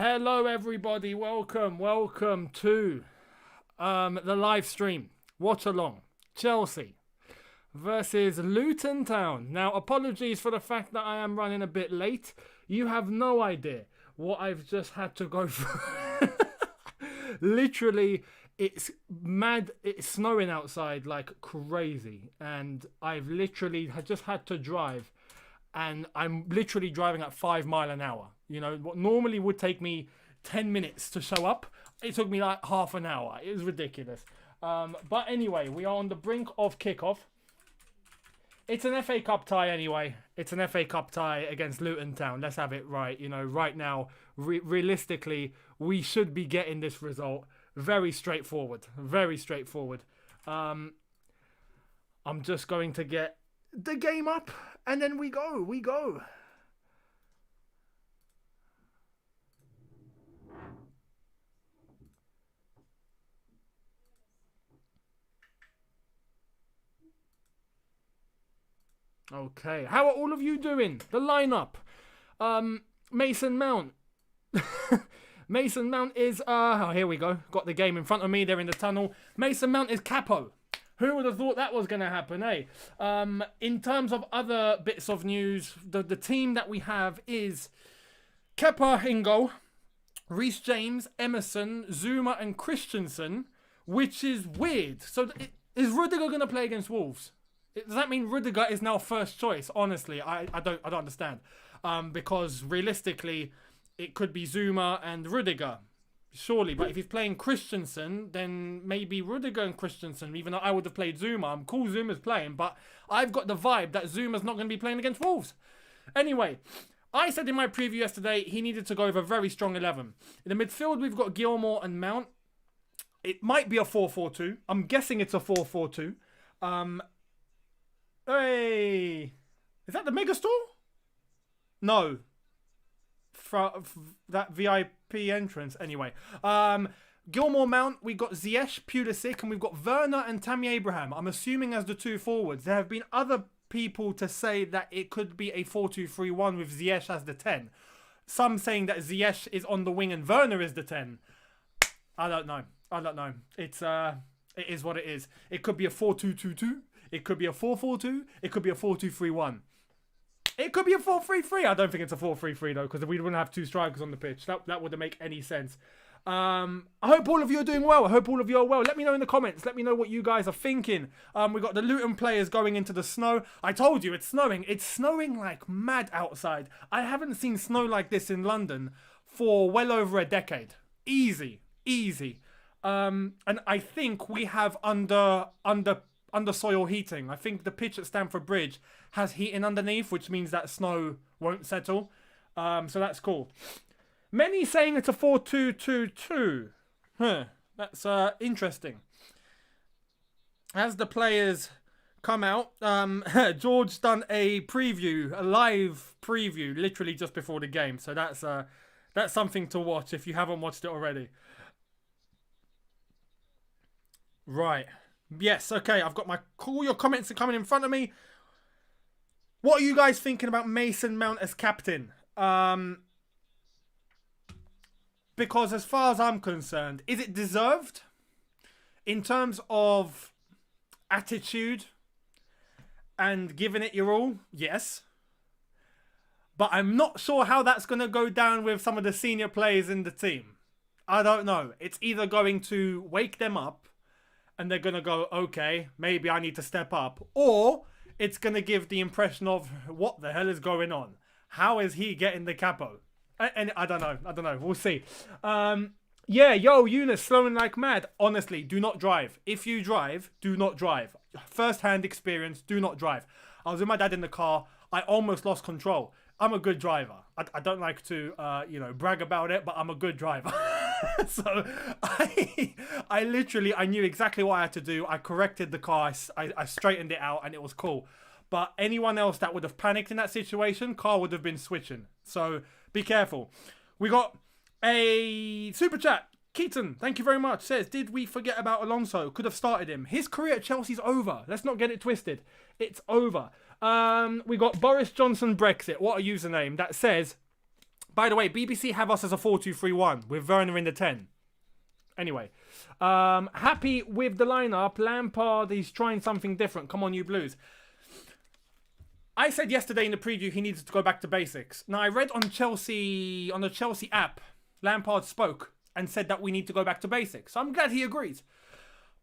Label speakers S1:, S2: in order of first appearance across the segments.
S1: Hello everybody, welcome to the live stream. Watch along. Chelsea versus Luton Town. Now, apologies for the fact that I am running a bit late. You have no idea what I've just had to go through. Literally, it's mad. It's snowing outside like crazy. And I've literally just had to drive. And I'm literally driving at 5 miles an hour. You know, what normally would take me 10 minutes to show up, it took me like half an hour. It was ridiculous. But anyway, we are on the brink of kickoff. It's an FA Cup tie anyway. It's an FA Cup tie against Luton Town. Let's have it right. You know, right now, realistically, we should be getting this result. Very straightforward. Very straightforward. I'm just going to get the game up and then we go. Okay, how are all of you doing? The lineup. Mason Mount. Mason Mount is, oh, here we go. Got the game in front of me. They're in the tunnel. Mason Mount is capo. Who would have thought that was going to happen, eh? In terms of other bits of news, the team that we have is Kepa in goal, Reece James, Emerson, Zuma and Christensen, which is weird. So is Rudiger going to play against Wolves? Does that mean Rudiger is now first choice? Honestly, I don't understand. Because realistically, it could be Zuma and Rudiger. Surely, but if he's playing Christensen, then maybe Rudiger and Christensen, even though I would have played Zuma. I'm cool Zuma's playing, but I've got the vibe that Zuma's not going to be playing against Wolves. Anyway, I said in my preview yesterday, he needed to go with a very strong 11. In the midfield, we've got Gilmour and Mount. It might be a 4-4-2. I'm guessing it's a 4-4-2. Hey, is that the Megastore? No. That VIP entrance. Anyway, Gilmour, Mount, we've got Ziyech, Pulisic, and we've got Werner and Tammy Abraham. I'm assuming as the two forwards. There have been other people to say that it could be a 4-2-3-1 with Ziyech as the 10. Some saying that Ziyech is on the wing and Werner is the 10. I don't know. It is what it is. It could be a 4-2-2-2. It could be a 4-4-2. It could be a 4-2-3-1. It could be a 4-3-3. I don't think it's a 4-3-3 though, because we wouldn't have two strikers on the pitch. That wouldn't make any sense. I hope all of you are doing well. I hope all of you are well. Let me know in the comments. Let me know what you guys are thinking. We got the Luton players going into the snow. I told you, it's snowing. It's snowing like mad outside. I haven't seen snow like this in London for well over a decade. Easy. And I think we have under soil heating. I think the pitch at Stamford Bridge has heating underneath, which means that snow won't settle. So that's cool. Many saying it's a 4-2-2-2. That's interesting. As the players come out, George's done a live preview, literally just before the game. So that's something to watch if you haven't watched it already. Right. Yes, okay, I've got all your comments are coming in front of me. What are you guys thinking about Mason Mount as captain? Because as far as I'm concerned, is it deserved? In terms of attitude and giving it your all, yes. But I'm not sure how that's going to go down with some of the senior players in the team. I don't know. It's either going to wake them up and they're going to go, okay, maybe I need to step up. Or it's going to give the impression of, what the hell is going on? How is he getting the capo? And I don't know. We'll see. Yeah, Eunice, slowing like mad. Honestly, do not drive. If you drive, do not drive. First-hand experience, do not drive. I was with my dad in the car. I almost lost control. I'm a good driver. I don't like to, brag about it, but I'm a good driver. So I knew exactly what I had to do. I corrected the car. I straightened it out and it was cool. But anyone else that would have panicked in that situation, car would have been switching. So be careful. We got a super chat. Keaton, thank you very much. Says, did we forget about Alonso? Could have started him. His career at Chelsea's over. Let's not get it twisted. It's over. We got Boris Johnson Brexit. What a username. That says, By the way, BBC have us as a 4-2-3-1 with Werner in the 10. Anyway, happy with the lineup. Lampard, he's trying something different. Come on, you Blues. I said yesterday in the preview he needed to go back to basics. Now, I read on the Chelsea app, Lampard spoke and said that we need to go back to basics. So I'm glad he agrees.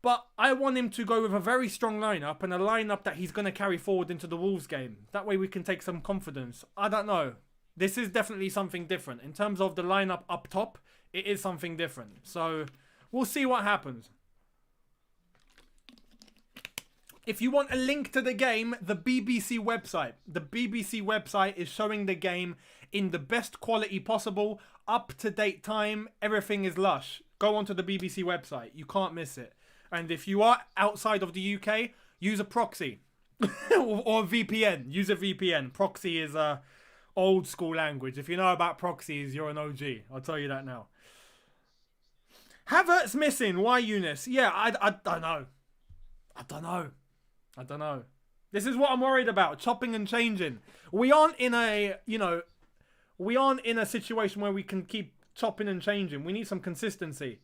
S1: But I want him to go with a very strong lineup and a lineup that he's going to carry forward into the Wolves game. That way we can take some confidence. I don't know. This is definitely something different. In terms of the lineup up top, it is something different. So we'll see what happens. If you want a link to the game, the BBC website. The BBC website is showing the game in the best quality possible, up-to-date time. Everything is lush. Go onto the BBC website. You can't miss it. And if you are outside of the UK, use a proxy or a VPN. Use a VPN. Proxy is a old school language. If you know about proxies, you're an OG. I'll tell you that now. Havertz missing. Why, Eunice? Yeah, I don't know. I don't know. This is what I'm worried about. Chopping and changing. We aren't in a, we aren't in a situation where we can keep chopping and changing. We need some consistency.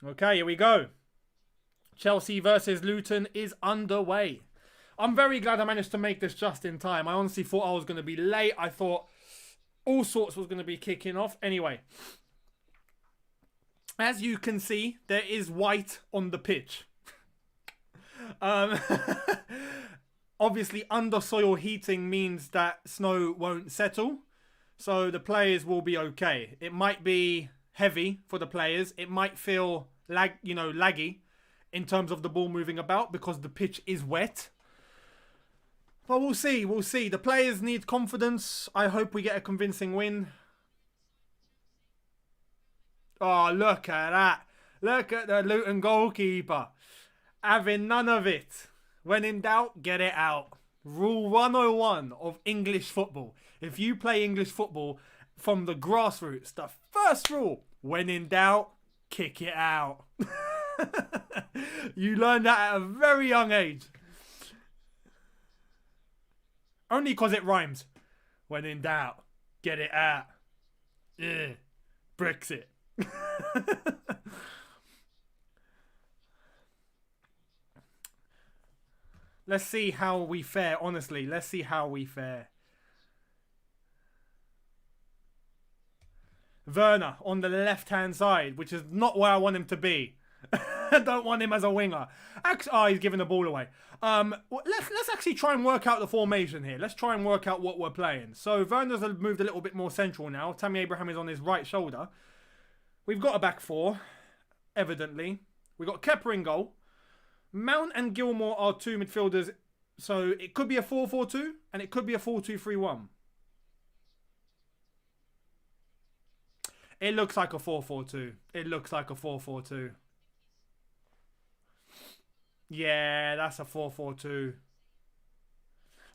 S1: Okay, here we go. Chelsea versus Luton is underway. I'm very glad I managed to make this just in time. I honestly thought I was going to be late. I thought all sorts was going to be kicking off. Anyway, as you can see, there is white on the pitch. Obviously, under soil heating means that snow won't settle. So the players will be okay. It might be heavy for the players. It might feel laggy in terms of the ball moving about because the pitch is wet. But we'll see. We'll see. The players need confidence. I hope we get a convincing win. Oh, look at that. Look at the Luton goalkeeper. Having none of it. When in doubt, get it out. Rule 101 of English football. If you play English football from the grassroots, the first rule, when in doubt, kick it out. You learn that at a very young age. Only because it rhymes. When in doubt, get it out. Ugh. Brexit. Let's see how we fare, honestly. Let's see how we fare. Werner on the left-hand side, which is not where I want him to be. I don't want him as a winger. Actually, he's giving the ball away. Let's actually try and work out the formation here. Let's try and work out what we're playing. So Werner's moved a little bit more central now. Tammy Abraham is on his right shoulder. We've got a back four, evidently. We've got Kepa in goal. Mount and Gilmour are two midfielders. So it could be a 4-4-2 and it could be a 4-2-3-1. It looks like a 4-4-2. It looks like a 4-4-2. Yeah, that's a 4-4-2.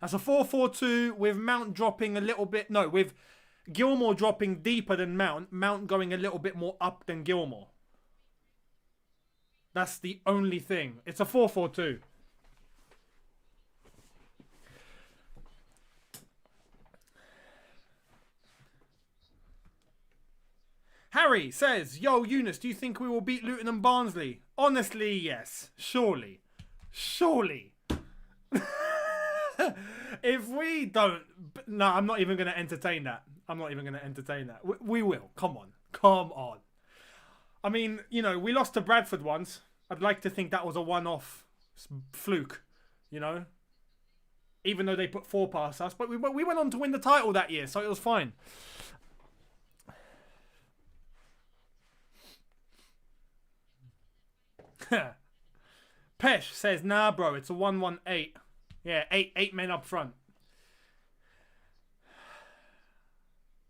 S1: That's a 4-4-2 with Mount dropping a little bit. No, with Gilmour dropping deeper than Mount. Mount going a little bit more up than Gilmour. That's the only thing. It's a 4-4-2. Harry says, yo, Eunice, do you think we will beat Luton and Barnsley? Honestly, yes. Surely. Surely. If we don't... No, I'm not even going to entertain that. I'm not even going to entertain that. We will. Come on. Come on. I mean, we lost to Bradford once. I'd like to think that was a one-off fluke, even though they put 4 past us. But we went on to win the title that year, so it was fine. Pesh says, nah, bro, it's a 1-1-8. Yeah, 8 men up front.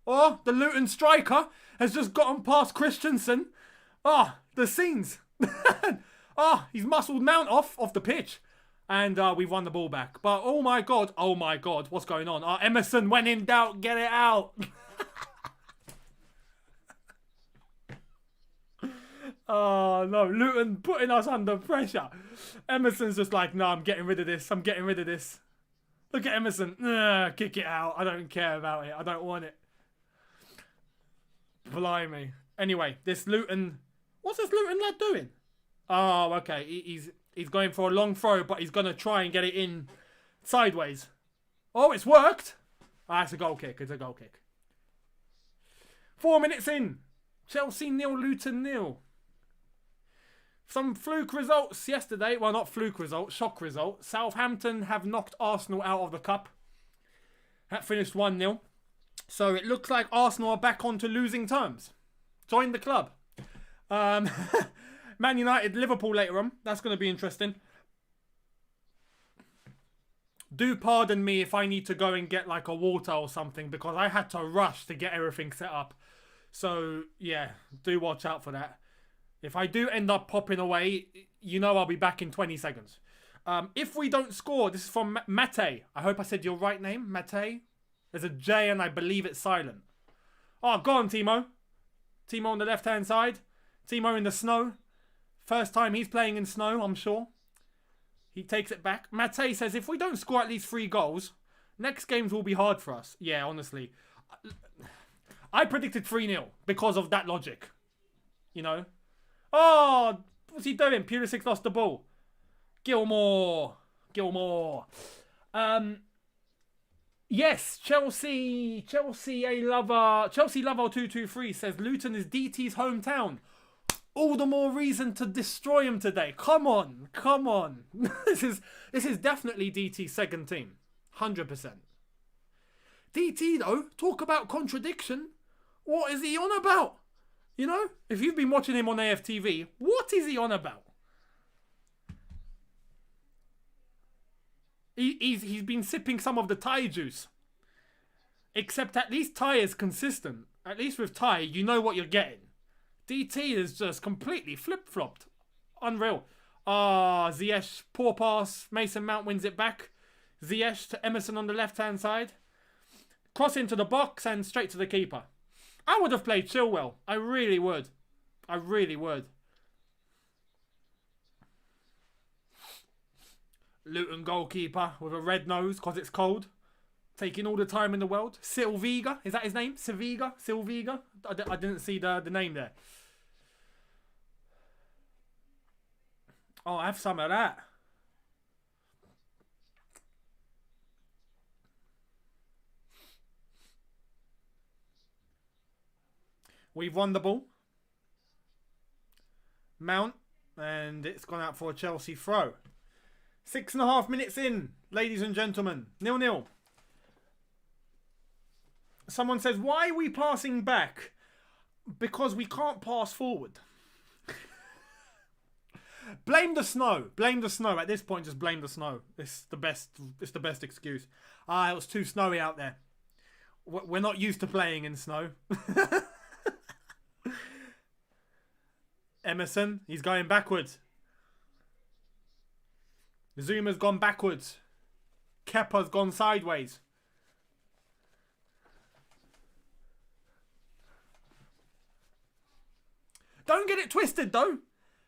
S1: Oh, the Luton striker has just gotten past Christensen. Oh, the scenes. Oh, he's muscled Mount off the pitch. And we've won the ball back. But oh my god, what's going on? Emerson, when in doubt, get it out. Oh no, Luton putting us under pressure. Emerson's just like, no, I'm getting rid of this. Look at Emerson. Kick it out. I don't care about it. I don't want it. Blimey. Anyway, this Luton... What's this Luton lad doing? Oh, okay. He's going for a long throw, but he's going to try and get it in sideways. Oh, it's worked. Ah, it's a goal kick. It's a goal kick. 4 minutes in. Chelsea 0, Luton 0. Some fluke results yesterday. Well, not fluke results, shock results. Southampton have knocked Arsenal out of the cup. That finished 1-0. So it looks like Arsenal are back onto losing terms. Join the club. Man United, Liverpool later on. That's going to be interesting. Do pardon me if I need to go and get like a water or something, because I had to rush to get everything set up. So, yeah, do watch out for that. If I do end up popping away, you know I'll be back in 20 seconds. If we don't score, this is from Mate. I hope I said your right name, Mate. There's a J and I believe it's silent. Oh, go on, Timo. Timo on the left-hand side. Timo in the snow. First time he's playing in snow, I'm sure. He takes it back. Mate says, if we don't score at least 3 goals, next games will be hard for us. Yeah, honestly. I predicted 3-0 because of that logic. You know? Oh, what's he doing? Pulisic lost the ball. Gilmore. Yes, Chelsea lover 223 says Luton is DT's hometown. All the more reason to destroy him today. Come on. This is definitely DT's second team. 100%. DT though, talk about contradiction. What is he on about? You know, if you've been watching him on AFTV, what is he on about? He's been sipping some of the Thai juice. Except at least Thai is consistent. At least with Thai, you know what you're getting. DT is just completely flip-flopped. Unreal. Ziyech, poor pass. Mason Mount wins it back. Ziyech to Emerson on the left-hand side. Cross into the box and straight to the keeper. I would have played Chilwell. I really would. Luton goalkeeper with a red nose because it's cold. Taking all the time in the world. Silviga. Is that his name? Silviga? I didn't see the name there. Oh, have some of that. We've won the ball. Mount. And it's gone out for a Chelsea throw. 6.5 minutes in, ladies and gentlemen. 0-0. Someone says, why are we passing back? Because we can't pass forward. Blame the snow. At this point, just blame the snow. It's the best excuse. It was too snowy out there. We're not used to playing in snow. Emerson, he's going backwards. Zuma's gone backwards. Kepa's gone sideways. Don't get it twisted though.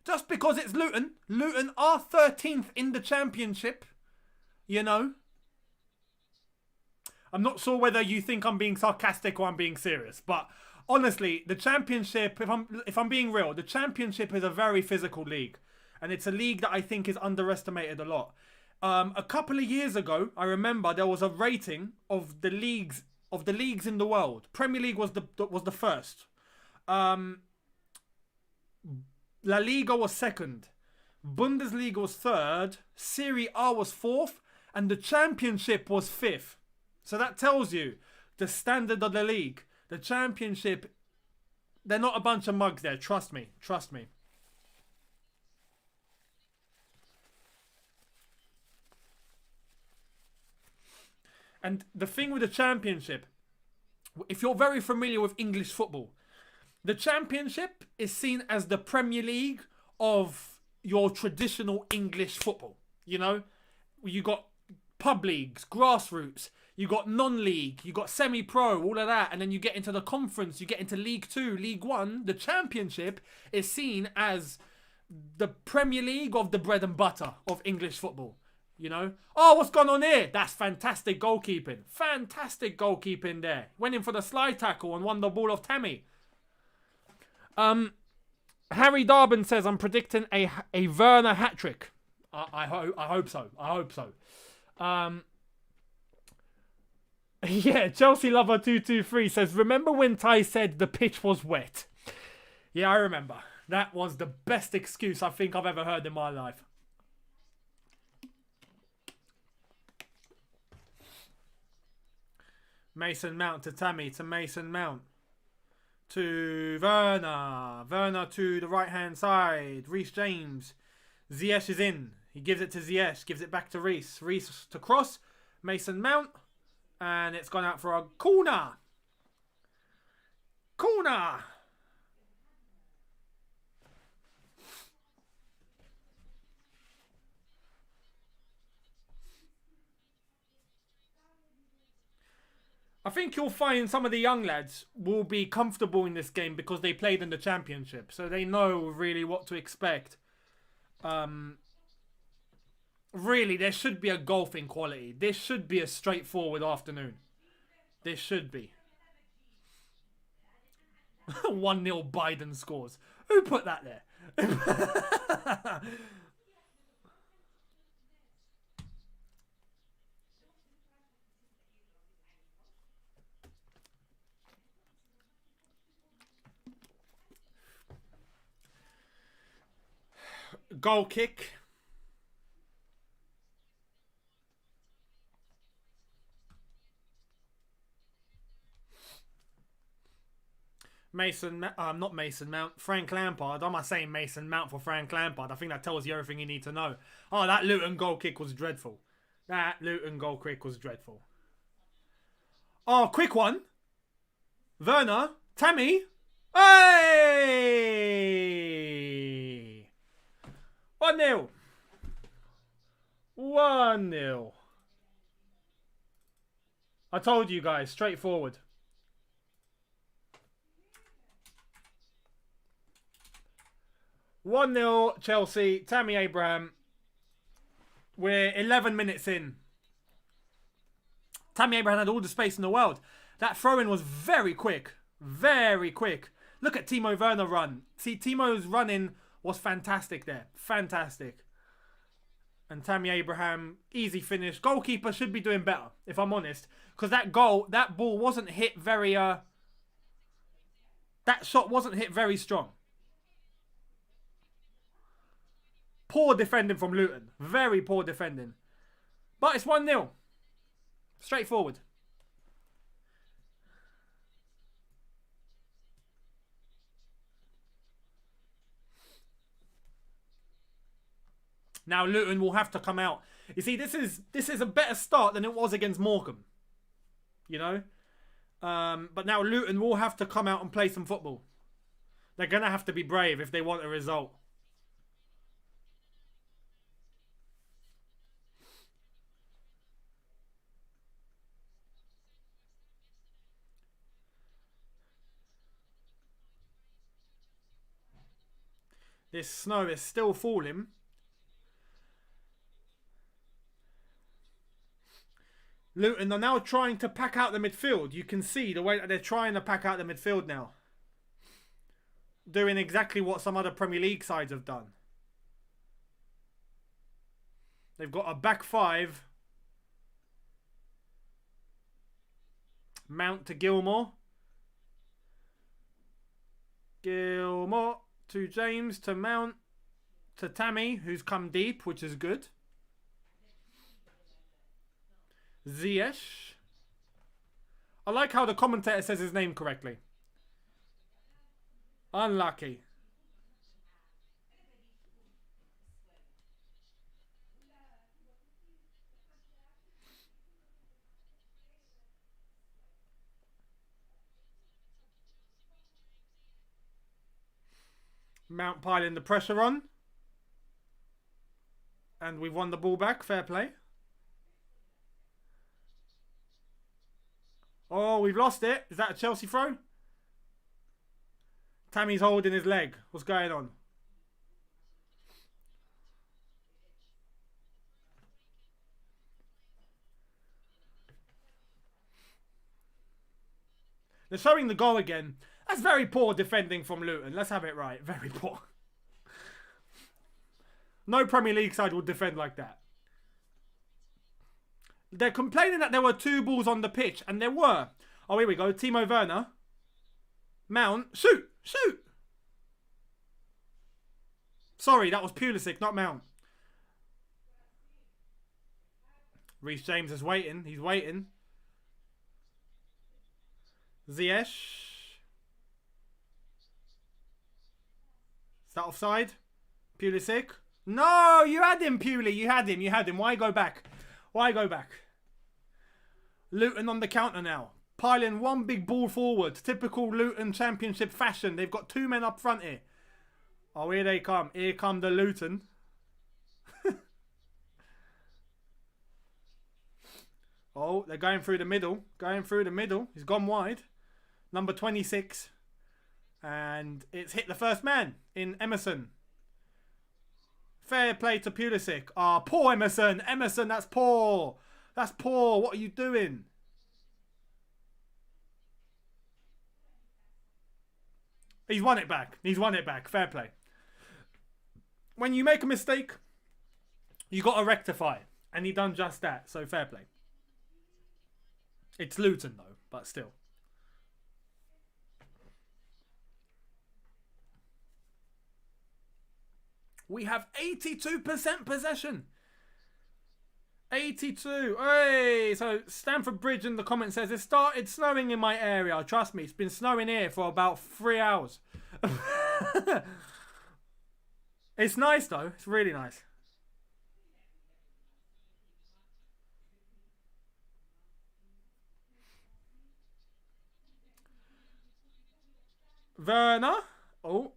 S1: Just because it's Luton. Luton are 13th in the championship. You know. I'm not sure whether you think I'm being sarcastic or I'm being serious. But honestly, the championship, if I'm being real, the championship is a very physical league. And it's a league that I think is underestimated a lot. A couple of years ago, I remember there was a rating of the leagues in the world. Premier League was the first. La Liga was second. Bundesliga was third. Serie A was fourth. And the Championship was fifth. So that tells you the standard of the league. The Championship, they're not a bunch of mugs there. Trust me. And the thing with the Championship, if you're very familiar with English football, the Championship is seen as the Premier League of your traditional English football. You know, you got pub leagues, grassroots, you got non-league, you got semi-pro, all of that, and then you get into the conference, you get into League 2, League 1. The Championship is seen as the Premier League of the bread and butter of English football. You know? Oh, what's gone on here? That's fantastic goalkeeping. Fantastic goalkeeping there. Went in for the slide tackle and won the ball off Tammy. Harry Darben says, I'm predicting a Werner hat-trick. I hope so. I hope so. Yeah, Chelsea Lover 223 says, remember when Ty said the pitch was wet? Yeah, I remember. That was the best excuse I think I've ever heard in my life. Mason Mount to Tammy, to Mason Mount. To Werner. Werner to the right-hand side. Reece James. Ziyech is in. He gives it to Ziyech. Gives it back to Reece. Reece to cross. Mason Mount. And it's gone out for a corner. Corner. I think you'll find some of the young lads will be comfortable in this game because they played in the championship. So they know really what to expect. Really, there should be a golfing quality. This should be a straightforward afternoon. This should be. 1-0 Biden scores. Who put that there? Goal kick. Not Mason Mount. Frank Lampard. I'm not saying Mason Mount for Frank Lampard. I think that tells you everything you need to know. Oh, that Luton goal kick was dreadful. That Luton goal kick was dreadful. Oh, quick one. Werner. Tammy. Hey! 1-0. 1-0. I told you guys, straightforward. (1-0) Chelsea. Tammy Abraham. We're 11 minutes in. Tammy Abraham had all the space in the world. That throw-in was very quick. Very quick. Look at Timo Werner run. See, Timo's running was fantastic there. Fantastic. And Tammy Abraham, easy finish. Goalkeeper should be doing better, if I'm honest. Because that ball wasn't hit very... that shot wasn't hit very strong. Poor defending from Luton. Very poor defending. But it's 1-0. Straightforward. Now Luton will have to come out. You see, this is a better start than it was against Morecambe. You know? But now Luton will have to come out and play some football. They're going to have to be brave if they want a result. This snow is still falling. Luton are now trying to pack out the midfield. You can see the way that they're trying to pack out the midfield now. Doing exactly what some other Premier League sides have done. They've got a back five. Mount to Gilmore. Gilmore to James, to Mount, to Tammy, who's come deep, which is good. Ziyech. I like how the commentator says his name correctly. Unlucky. Mount piling the pressure on. And we've won the ball back. Fair play. Oh, we've lost it. Is that a Chelsea throw? Tammy's holding his leg. What's going on? They're showing the goal again. That's very poor defending from Luton. Let's have it right. Very poor. No Premier League side will defend like that. They're complaining that there were 2 balls on the pitch, and there were. Oh, here we go. Timo Werner. Mount. Shoot! Shoot! Sorry, that was Pulisic, not Mount. Reece James is waiting. He's waiting. Ziyech. Is that offside? Pulisic. No, you had him, Puli. You had him. You had him. Why go back? Why go back? Luton on the counter now. Piling one big ball forward. Typical Luton Championship fashion. They've got 2 men up front here. Oh, here they come. Here come the Luton. Oh, they're going through the middle. Going through the middle. He's gone wide. Number 26. And it's hit the first man in Emerson. Fair play to Pulisic. Ah, poor Emerson. Emerson, that's poor. That's poor. What are you doing? He's won it back. He's won it back. Fair play. When you make a mistake, you got to rectify. And he done just that. So fair play. It's Luton though, but still. We have 82% possession. 82. Hey, so Stamford Bridge in the comment says, it started snowing in my area. Trust me, it's been snowing here for about 3 hours. It's nice though. It's really nice. Werner. Oh.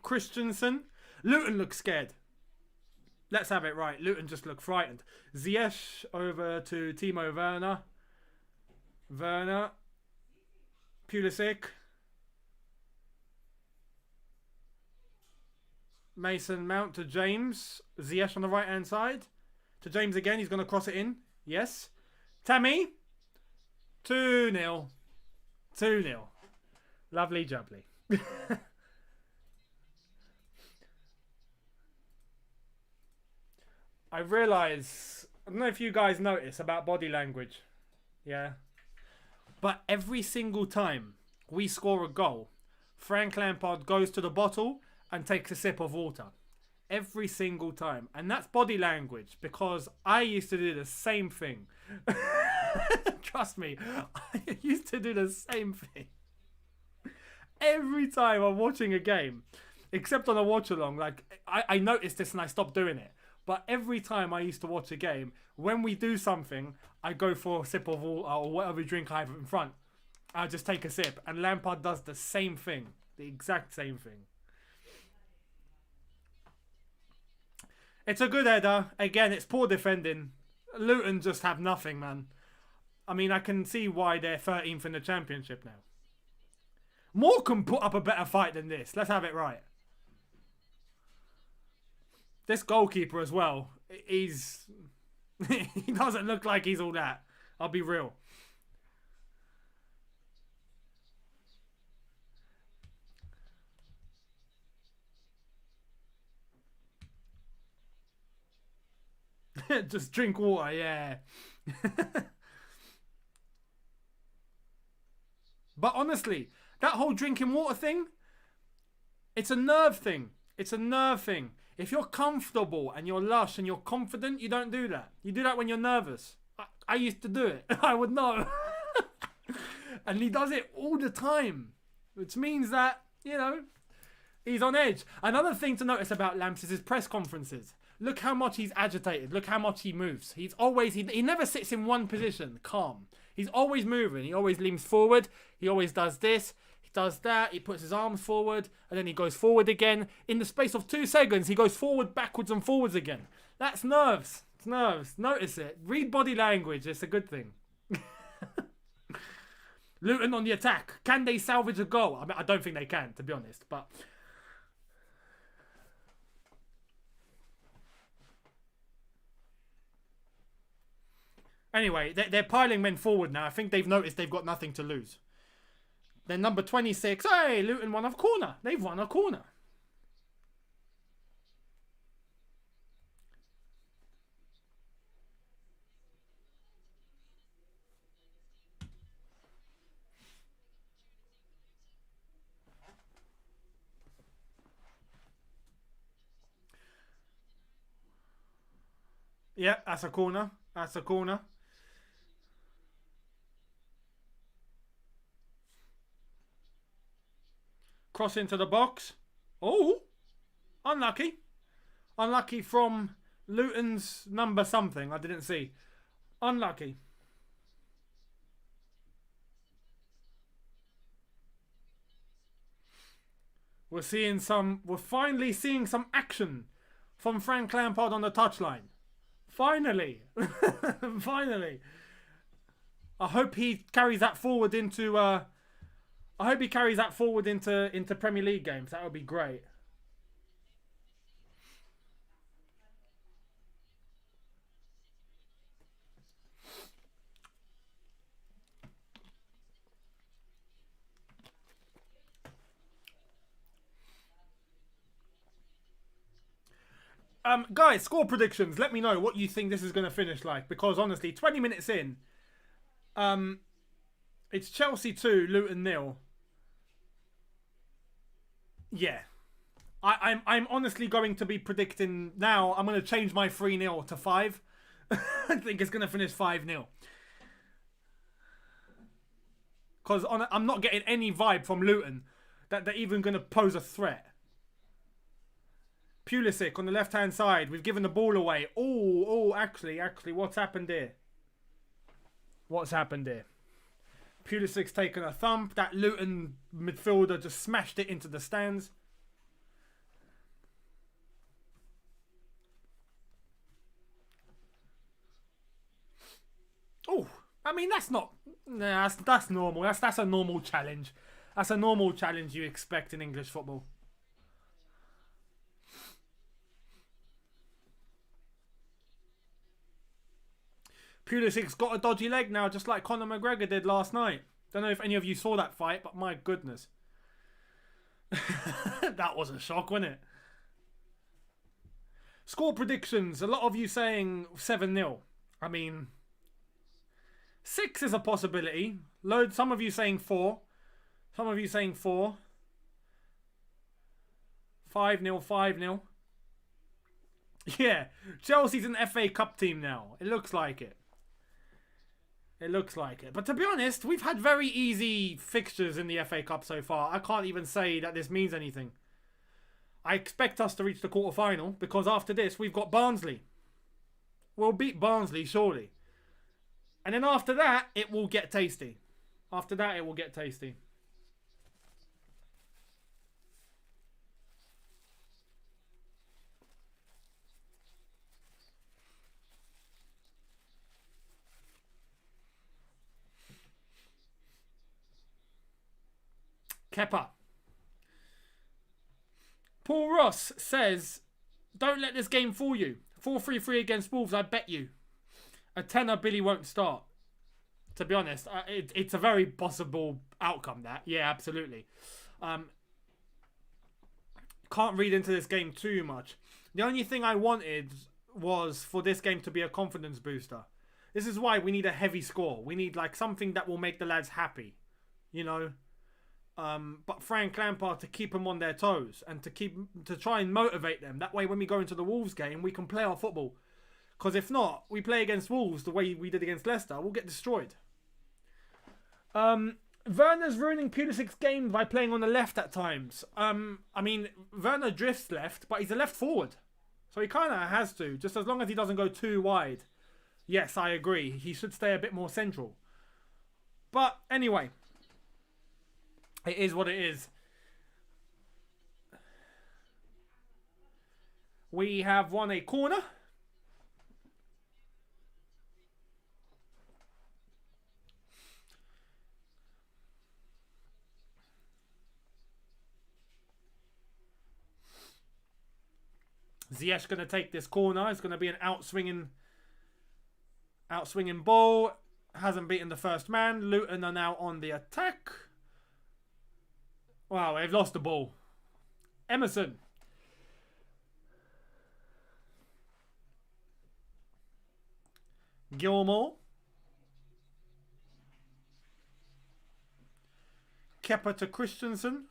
S1: Christensen. Luton looks scared. Let's have it right. Luton just look frightened. Ziyech over to Timo Werner. Werner. Pulisic. Mason Mount to James. Ziyech on the right hand side. To James again. He's going to cross it in. Yes. Tammy. 2-0. 2-0. Lovely jubbly. I realise, I don't know if you guys notice about body language. Yeah. But every single time we score a goal, Frank Lampard goes to the bottle and takes a sip of water. Every single time. And that's body language, because I used to do the same thing. Trust me, I used to do the same thing. Every time I'm watching a game, except on a watch along, like I noticed this and I stopped doing it. But every time I used to watch a game, when we do something, I go for a sip of water or whatever drink I have in front. I just take a sip. And Lampard does the same thing. The exact same thing. It's a good header. Again, it's poor defending. Luton just have nothing, man. I mean, I can see why they're 13th in the Championship now. Morecambe put up a better fight than this. Let's have it right. This goalkeeper as well, he's... he doesn't look like he's all that. I'll be real. Just drink water, yeah. But honestly, that whole drinking water thing, it's a nerve thing. It's a nerve thing. If you're comfortable and you're lush and you're confident, you don't do that. You do that when you're nervous. I used to do it. I would know. And he does it all the time. Which means that, you know, he's on edge. Another thing to notice about Lamps is his press conferences. Look how much he's agitated. Look how much he moves. He's always, he never sits in one position, calm. He's always moving. He always leans forward. He always does this. He does that. He puts his arms forward. And then he goes forward again. In the space of 2 seconds, he goes forward, backwards and forwards again. That's nerves. It's nerves. Notice it. Read body language. It's a good thing. Luton on the attack. Can they salvage a goal? I mean, I don't think they can, to be honest. But Anyway, they're piling men forward now. I think they've noticed they've got nothing to lose. Then number 26. Hey, Luton won a corner. They've won a corner. Yeah, that's a corner. That's a corner. Cross into the box. Oh, unlucky. Unlucky from Luton's number something. I didn't see. Unlucky. We're finally seeing some action from Frank Lampard on the touchline. Finally. Finally. I hope he carries that forward into into Premier League games. That would be great. Guys, score predictions. Let me know what you think this is going to finish like. Because honestly, 20 minutes in, it's Chelsea 2, Luton 0. Yeah. I'm honestly going to be predicting now. I'm going to change my 3-0 to 5. I think it's going to finish 5-0. Because I'm not getting any vibe from Luton that they're even going to pose a threat. Pulisic on the left-hand side. We've given the ball away. Oh, actually, what's happened here? What's happened here? Pulisic's taken a thump. That Luton midfielder just smashed it into the stands. Oh, I mean, that's not... Nah, that's normal. That's a normal challenge. That's a normal challenge you expect in English football. Pulisic's got a dodgy leg now, just like Conor McGregor did last night. Don't know if any of you saw that fight, but my goodness. That was a shock, wasn't it? Score predictions. A lot of you saying 7-0. I mean, 6 is a possibility. Some of you saying 4. Some of you saying 4. 5-0, 5-0. Yeah, Chelsea's an FA Cup team now. It looks like it. It looks like it. But to be honest, we've had very easy fixtures in the FA Cup so far. I can't even say that this means anything. I expect us to reach the quarter-final because after this, we've got Barnsley. We'll beat Barnsley, surely. And then after that, it will get tasty. After that, it will get tasty. Kepa. Paul Ross says, don't let this game fool you. 4-3-3 against Wolves, I bet you. A tenner Billy won't start. To be honest, it's a very possible outcome, that. Yeah, absolutely. Can't read into this game too much. The only thing I wanted was for this game to be a confidence booster. This is why we need a heavy score. We need like something that will make the lads happy. You know? But Frank Lampard to keep them on their toes and to try and motivate them. That way, when we go into the Wolves game, we can play our football. Because if not, we play against Wolves the way we did against Leicester, we'll get destroyed. Werner's ruining Pulisic's game by playing on the left at times. I mean, Werner drifts left, but he's a left forward, so he kind of has to, just as long as he doesn't go too wide. Yes, I agree. He should stay a bit more central. But anyway. It is what it is. We have won a corner. Ziyech going to take this corner. It's going to be an outswinging Outswinging ball. Hasn't beaten the first man. Luton are now on the attack. Wow, they've lost the ball. Emerson. Gilmore. Kepa to Christensen.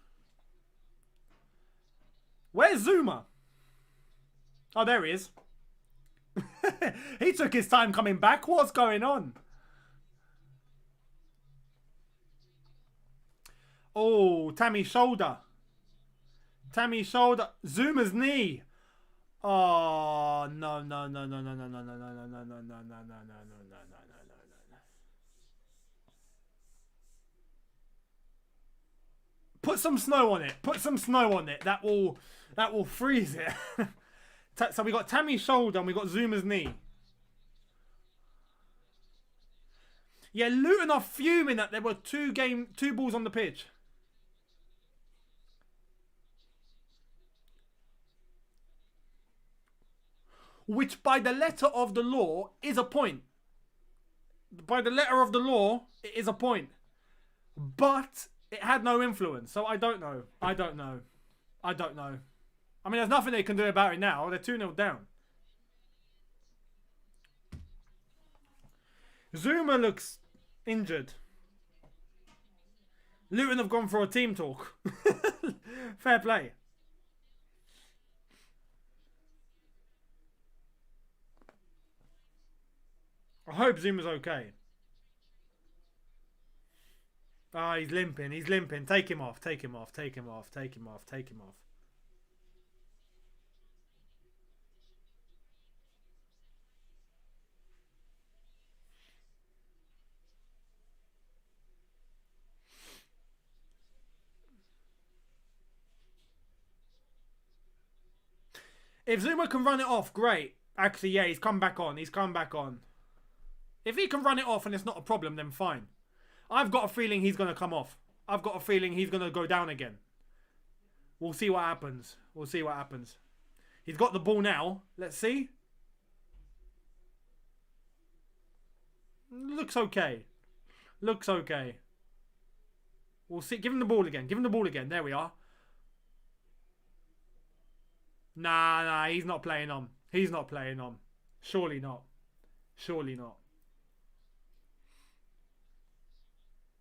S1: Where's Zuma? Oh, there he is. He took his time coming back. What's going on? Oh, Tammy's shoulder. Tammy's shoulder. Zuma's knee. Oh, no, no, no, no, no, no, no, no, no, no, no, no, no, no, no, no, no, no. Put some snow on it. Put some snow on it. That will freeze it. So we got Tammy's shoulder and we got Zuma's knee. Yeah, Luton are fuming that there were two balls on the pitch. Which by the letter of the law is a point. By the letter of the law, it is a point. But it had no influence. So I don't know. I don't know. I don't know. I mean, there's nothing they can do about it now. They're 2-0 down. Zuma looks injured. Luton have gone for a team talk. Fair play. I hope Zuma's okay. Ah, he's limping. He's limping. Take him off. Take him off. Take him off. Take him off. Take him off. If Zuma can run it off, great. Actually, yeah, he's come back on. He's come back on. If he can run it off and it's not a problem, then fine. I've got a feeling he's going to come off. I've got a feeling he's going to go down again. We'll see what happens. We'll see what happens. He's got the ball now. Let's see. Looks okay. Looks okay. We'll see. Give him the ball again. Give him the ball again. There we are. Nah, he's not playing on. He's not playing on. Surely not. Surely not.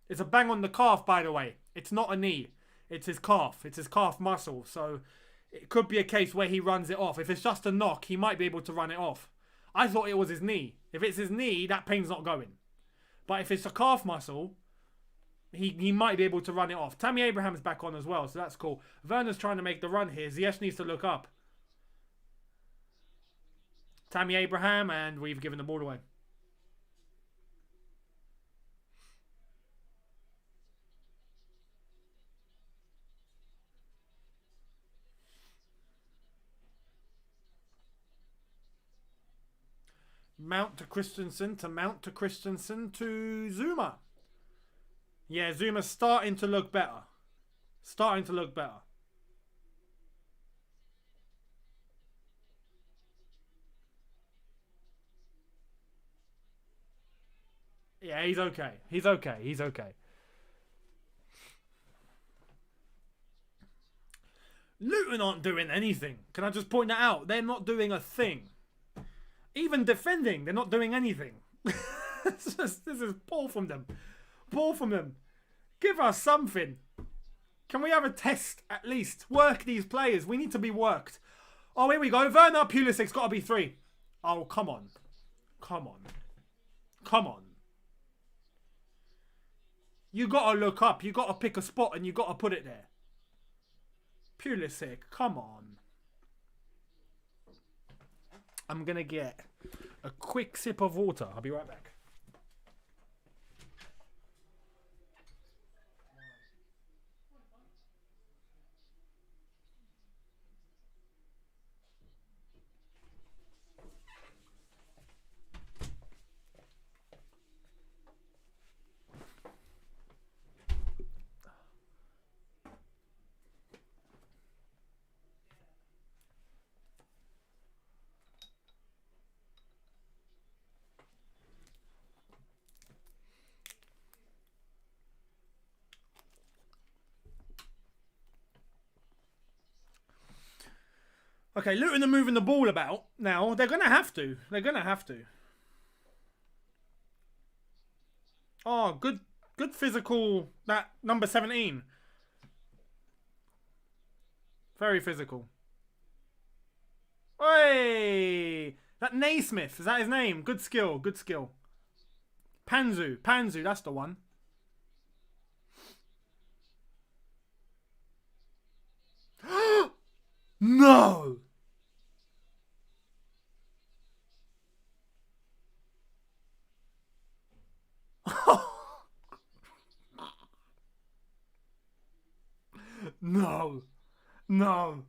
S1: It's a bang on the calf, by the way. It's not a knee. It's his calf. It's his calf muscle. So it could be a case where he runs it off. If it's just a knock, he might be able to run it off. I thought it was his knee. If it's his knee, that pain's not going. But if it's a calf muscle, he might be able to run it off. Tammy Abraham's back on as well, so that's cool. Werner's trying to make the run here. Ziyech needs to look up. Tammy Abraham, and we've given the ball away. Mount to Christensen, to Mount to Christensen, to Zuma. Yeah, Zuma's starting to look better. Starting to look better. Yeah, he's okay. He's okay. He's okay. Luton aren't doing anything. Can I just point that out? They're not doing a thing. Even defending, they're not doing anything. This is poor from them. Poor from them. Give us something. Can we have a test at least? Work these players. We need to be worked. Oh, here we go. Werner Pulisic's got to be 3. Oh, come on. Come on. Come on. You got to look up. You got to pick a spot and you got to put it there. Pulisic, come on. I'm going to get a quick sip of water. I'll be right back. Okay, Luton are moving the ball about now. They're going to have to. They're going to have to. Oh, good physical. That number 17. Very physical. Hey! That Naismith. Is that his name? Good skill. Good skill. Panzu. That's the one. No! No. No.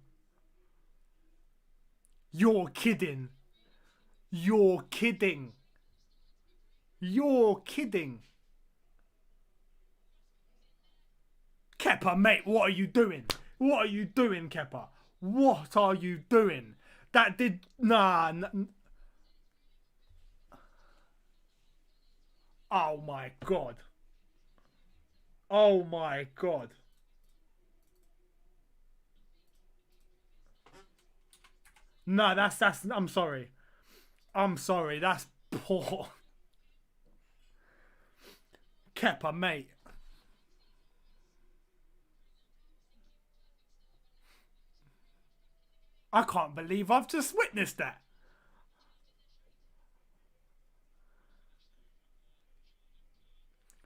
S1: You're kidding. You're kidding. You're kidding. Kepa, mate, what are you doing? What are you doing, Kepa? What are you doing? That did... Nah. Oh, my God. Oh, my God. No, that's... I'm sorry. I'm sorry. That's poor. Kepa, mate. I can't believe I've just witnessed that.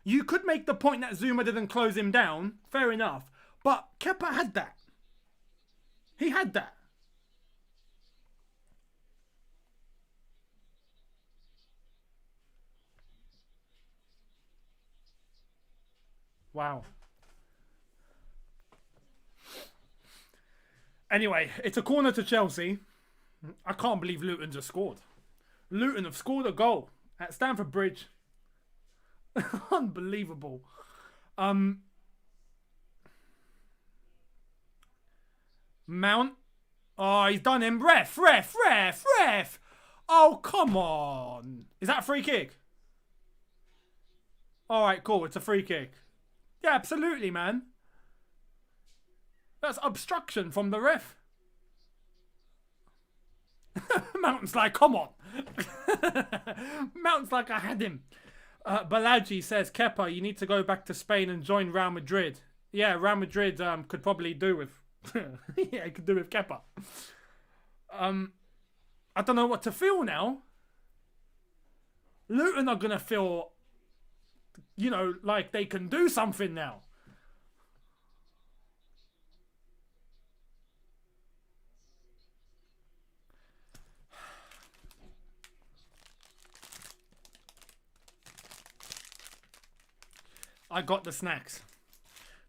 S1: You could make the point that Zuma didn't close him down. Fair enough. But Kepa had that. He had that. Wow. Anyway, it's a corner to Chelsea. I can't believe Luton just scored. Luton have scored a goal at Stamford Bridge. Unbelievable. Mount. Oh, he's done him. Ref. Oh, come on. Is that a free kick? Alright, cool. It's a free kick. Yeah, absolutely, man. That's obstruction from the ref. Mountain's like, come on. Mountain's like, I had him. Balaji says, Kepa, you need to go back to Spain and join Real Madrid. Yeah, Real Madrid could probably do with... yeah, it could do with Kepa. I don't know what to feel now. Luton are going to feel, you know, like they can do something now. I got the snacks.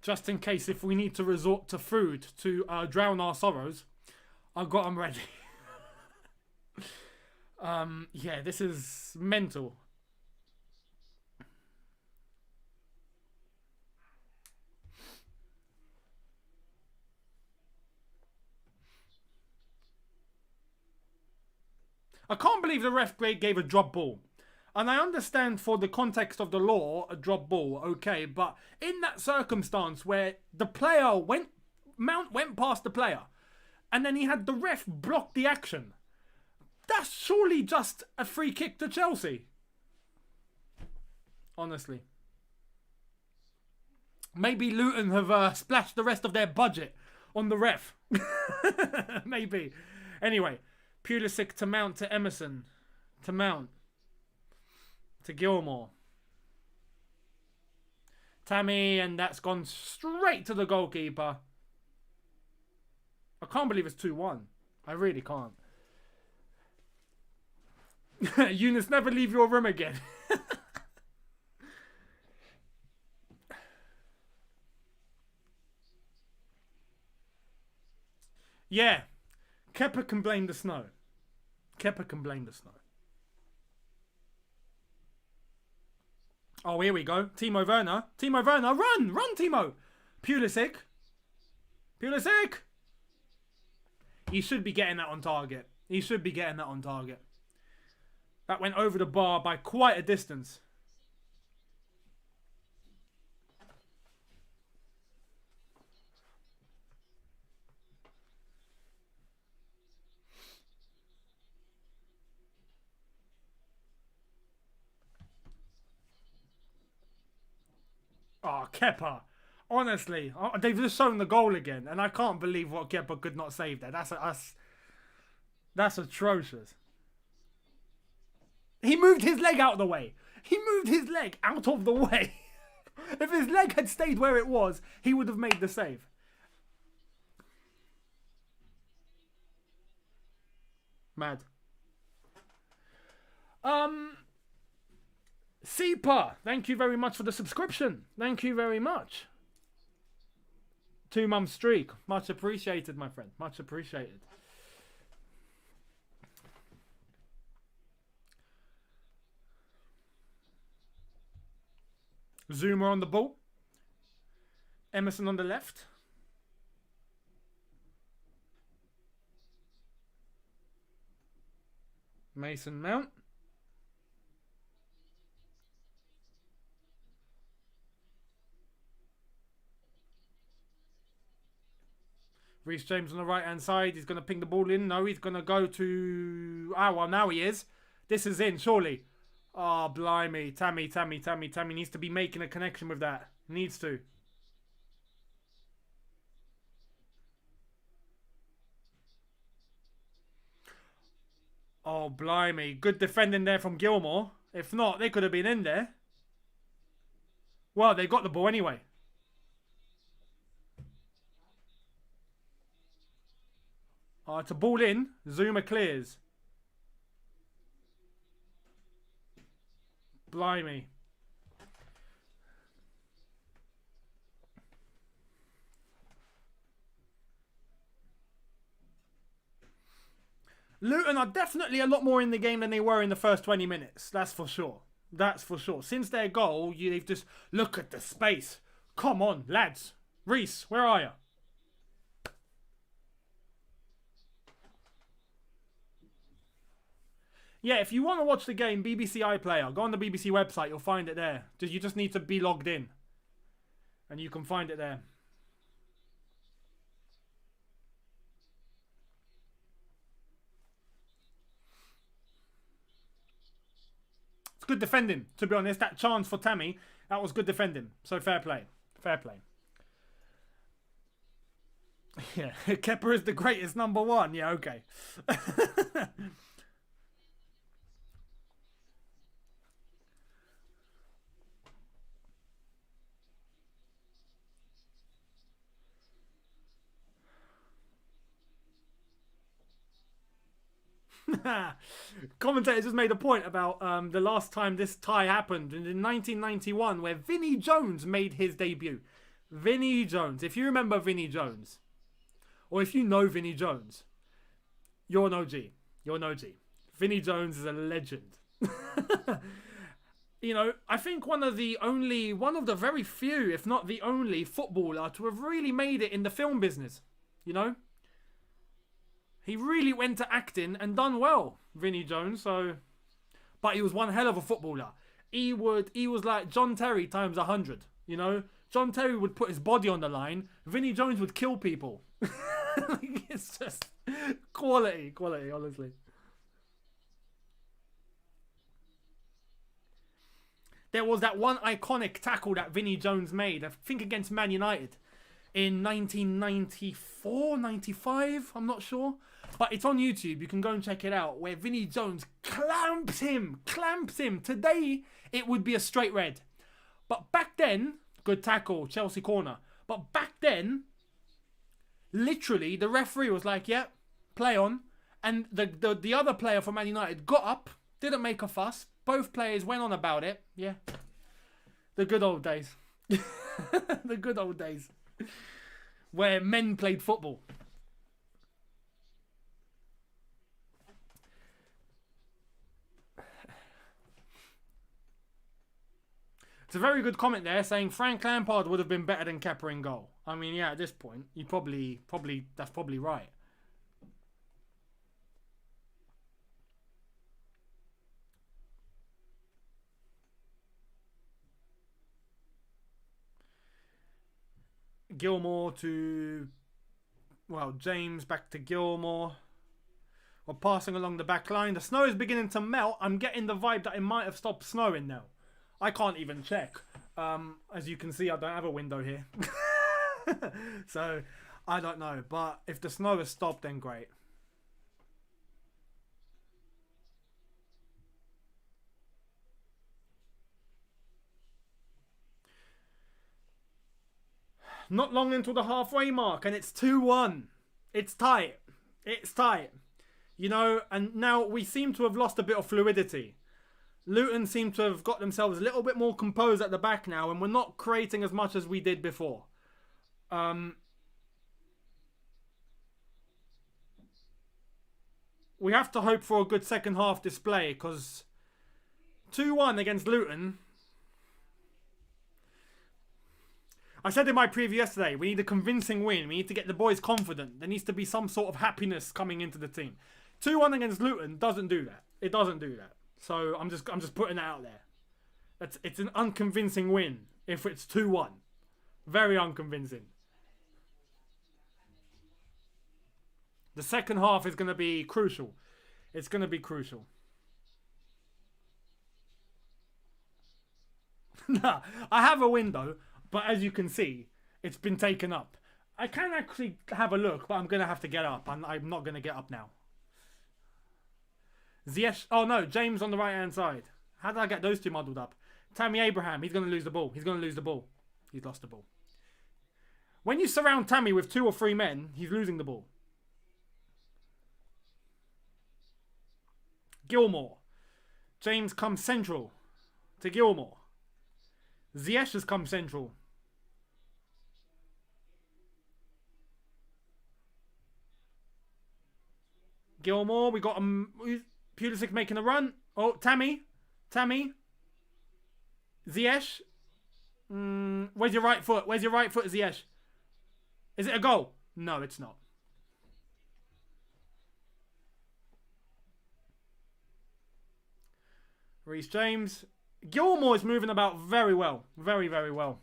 S1: Just in case if we need to resort to food to drown our sorrows, I've got them ready. Yeah, this is mental. I can't believe the ref gave a drop ball. And I understand for the context of the law, a drop ball, okay. But in that circumstance where the player Mount went past the player, and then he had the ref block the action, that's surely just a free kick to Chelsea. Honestly. Maybe Luton have splashed the rest of their budget on the ref. Maybe. Anyway, Pulisic to Mount to Emerson. To Mount. To Gilmore. Tammy, and that's gone straight to the goalkeeper. I can't believe it's 2-1. I really can't. Eunice, never leave your room again. Yeah. Kepa can blame the snow. Kepa can blame the snow. Oh, here we go. Timo Werner. Timo Werner, run! Run, Timo! Pulisic. Pulisic! He should be getting that on target. He should be getting that on target. That went over the bar by quite a distance. Oh, Kepa. Honestly, they've just shown the goal again, and I can't believe what Kepa could not save there. That's atrocious. He moved his leg out of the way. He moved his leg out of the way. If his leg had stayed where it was, he would have made the save. Mad. Seepa, thank you very much for the subscription. Thank you very much. 2-month streak. Much appreciated, my friend. Much appreciated. Zuma on the ball. Emerson on the left. Mason Mount. Reece James on the right hand side. He's going to ping the ball in. No, he's going to go to... Ah, well, now he is. This is in, surely. Oh, blimey. Tammy needs to be making a connection with that. Needs to. Oh, blimey. Good defending there from Gilmore. If not, they could have been in there. Well, they got the ball anyway. Oh, it's a ball in. Zuma clears. Blimey. Luton are definitely a lot more in the game than they were in the first 20 minutes. That's for sure. That's for sure. Since their goal, they've just... Look at the space. Come on, lads. Reece, where are you? Yeah, if you want to watch the game, BBC iPlayer, go on the BBC website, you'll find it there. You just need to be logged in. And you can find it there. It's good defending, to be honest. That chance for Tammy, that was good defending. So fair play. Fair play. Yeah, Kepa is the greatest number one. Yeah, okay. Commentator just made a point about the last time this tie happened in 1991 where Vinnie Jones made his debut. Vinnie Jones. If you remember Vinnie Jones, or if you know Vinnie Jones, you're an OG. You're an OG. Vinnie Jones is a legend. You know, I think one of the very few, if not the only footballer to have really made it in the film business. You know? He really went to acting and done well, Vinnie Jones. So, but he was one hell of a footballer. He was like John Terry times 100. You know, John Terry would put his body on the line. Vinnie Jones would kill people. It's just quality, honestly. There was that one iconic tackle that Vinnie Jones made, I think against Man United in 1994, 95, I'm not sure. But it's on YouTube, you can go and check it out, where Vinnie Jones clamps him. Today, it would be a straight red. But back then, good tackle, Chelsea corner. But back then, literally, the referee was like, yeah, play on. And the other player from Man United got up, didn't make a fuss. Both players went on about it. Yeah. The good old days. The good old days. Where men played football. It's a very good comment there saying Frank Lampard would have been better than Kepa in goal. I mean, yeah, at this point, you that's probably right. Gilmore to, well, James back to Gilmore. We're passing along the back line. The snow is beginning to melt. I'm getting the vibe that it might have stopped snowing now. I can't even check. As you can see, I don't have a window here. So, I don't know. But if the snow has stopped, then great. Not long until the halfway mark, and it's 2-1. It's tight. It's tight. You know, and now we seem to have lost a bit of fluidity. Luton seem to have got themselves a little bit more composed at the back now, and we're not creating as much as we did before. We have to hope for a good second half display, because 2-1 against Luton. I said in my preview yesterday, we need a convincing win. We need to get the boys confident. There needs to be some sort of happiness coming into the team. 2-1 against Luton doesn't do that. It doesn't do that. So I'm just putting that out there. It's an unconvincing win if it's 2-1. Very unconvincing. The second half is going to be crucial. It's going to be crucial. Nah, I have a window, but as you can see, it's been taken up. I can actually have a look, but I'm going to have to get up. I'm not going to get up now. Ziyech. Oh no, James on the right-hand side. How did I get those two muddled up? Tammy Abraham, he's going to lose the ball. He's going to lose the ball. He's lost the ball. When you surround Tammy with 2 or 3 men, he's losing the ball. Gilmore. James comes central to Gilmore. Ziyech has come central. Gilmore, we got Pulisic making a run. Oh, Tammy. Ziyech. Where's your right foot? Where's your right foot, Ziyech? Is it a goal? No, it's not. Reece James. Gilmore is moving about very well. Very, very well.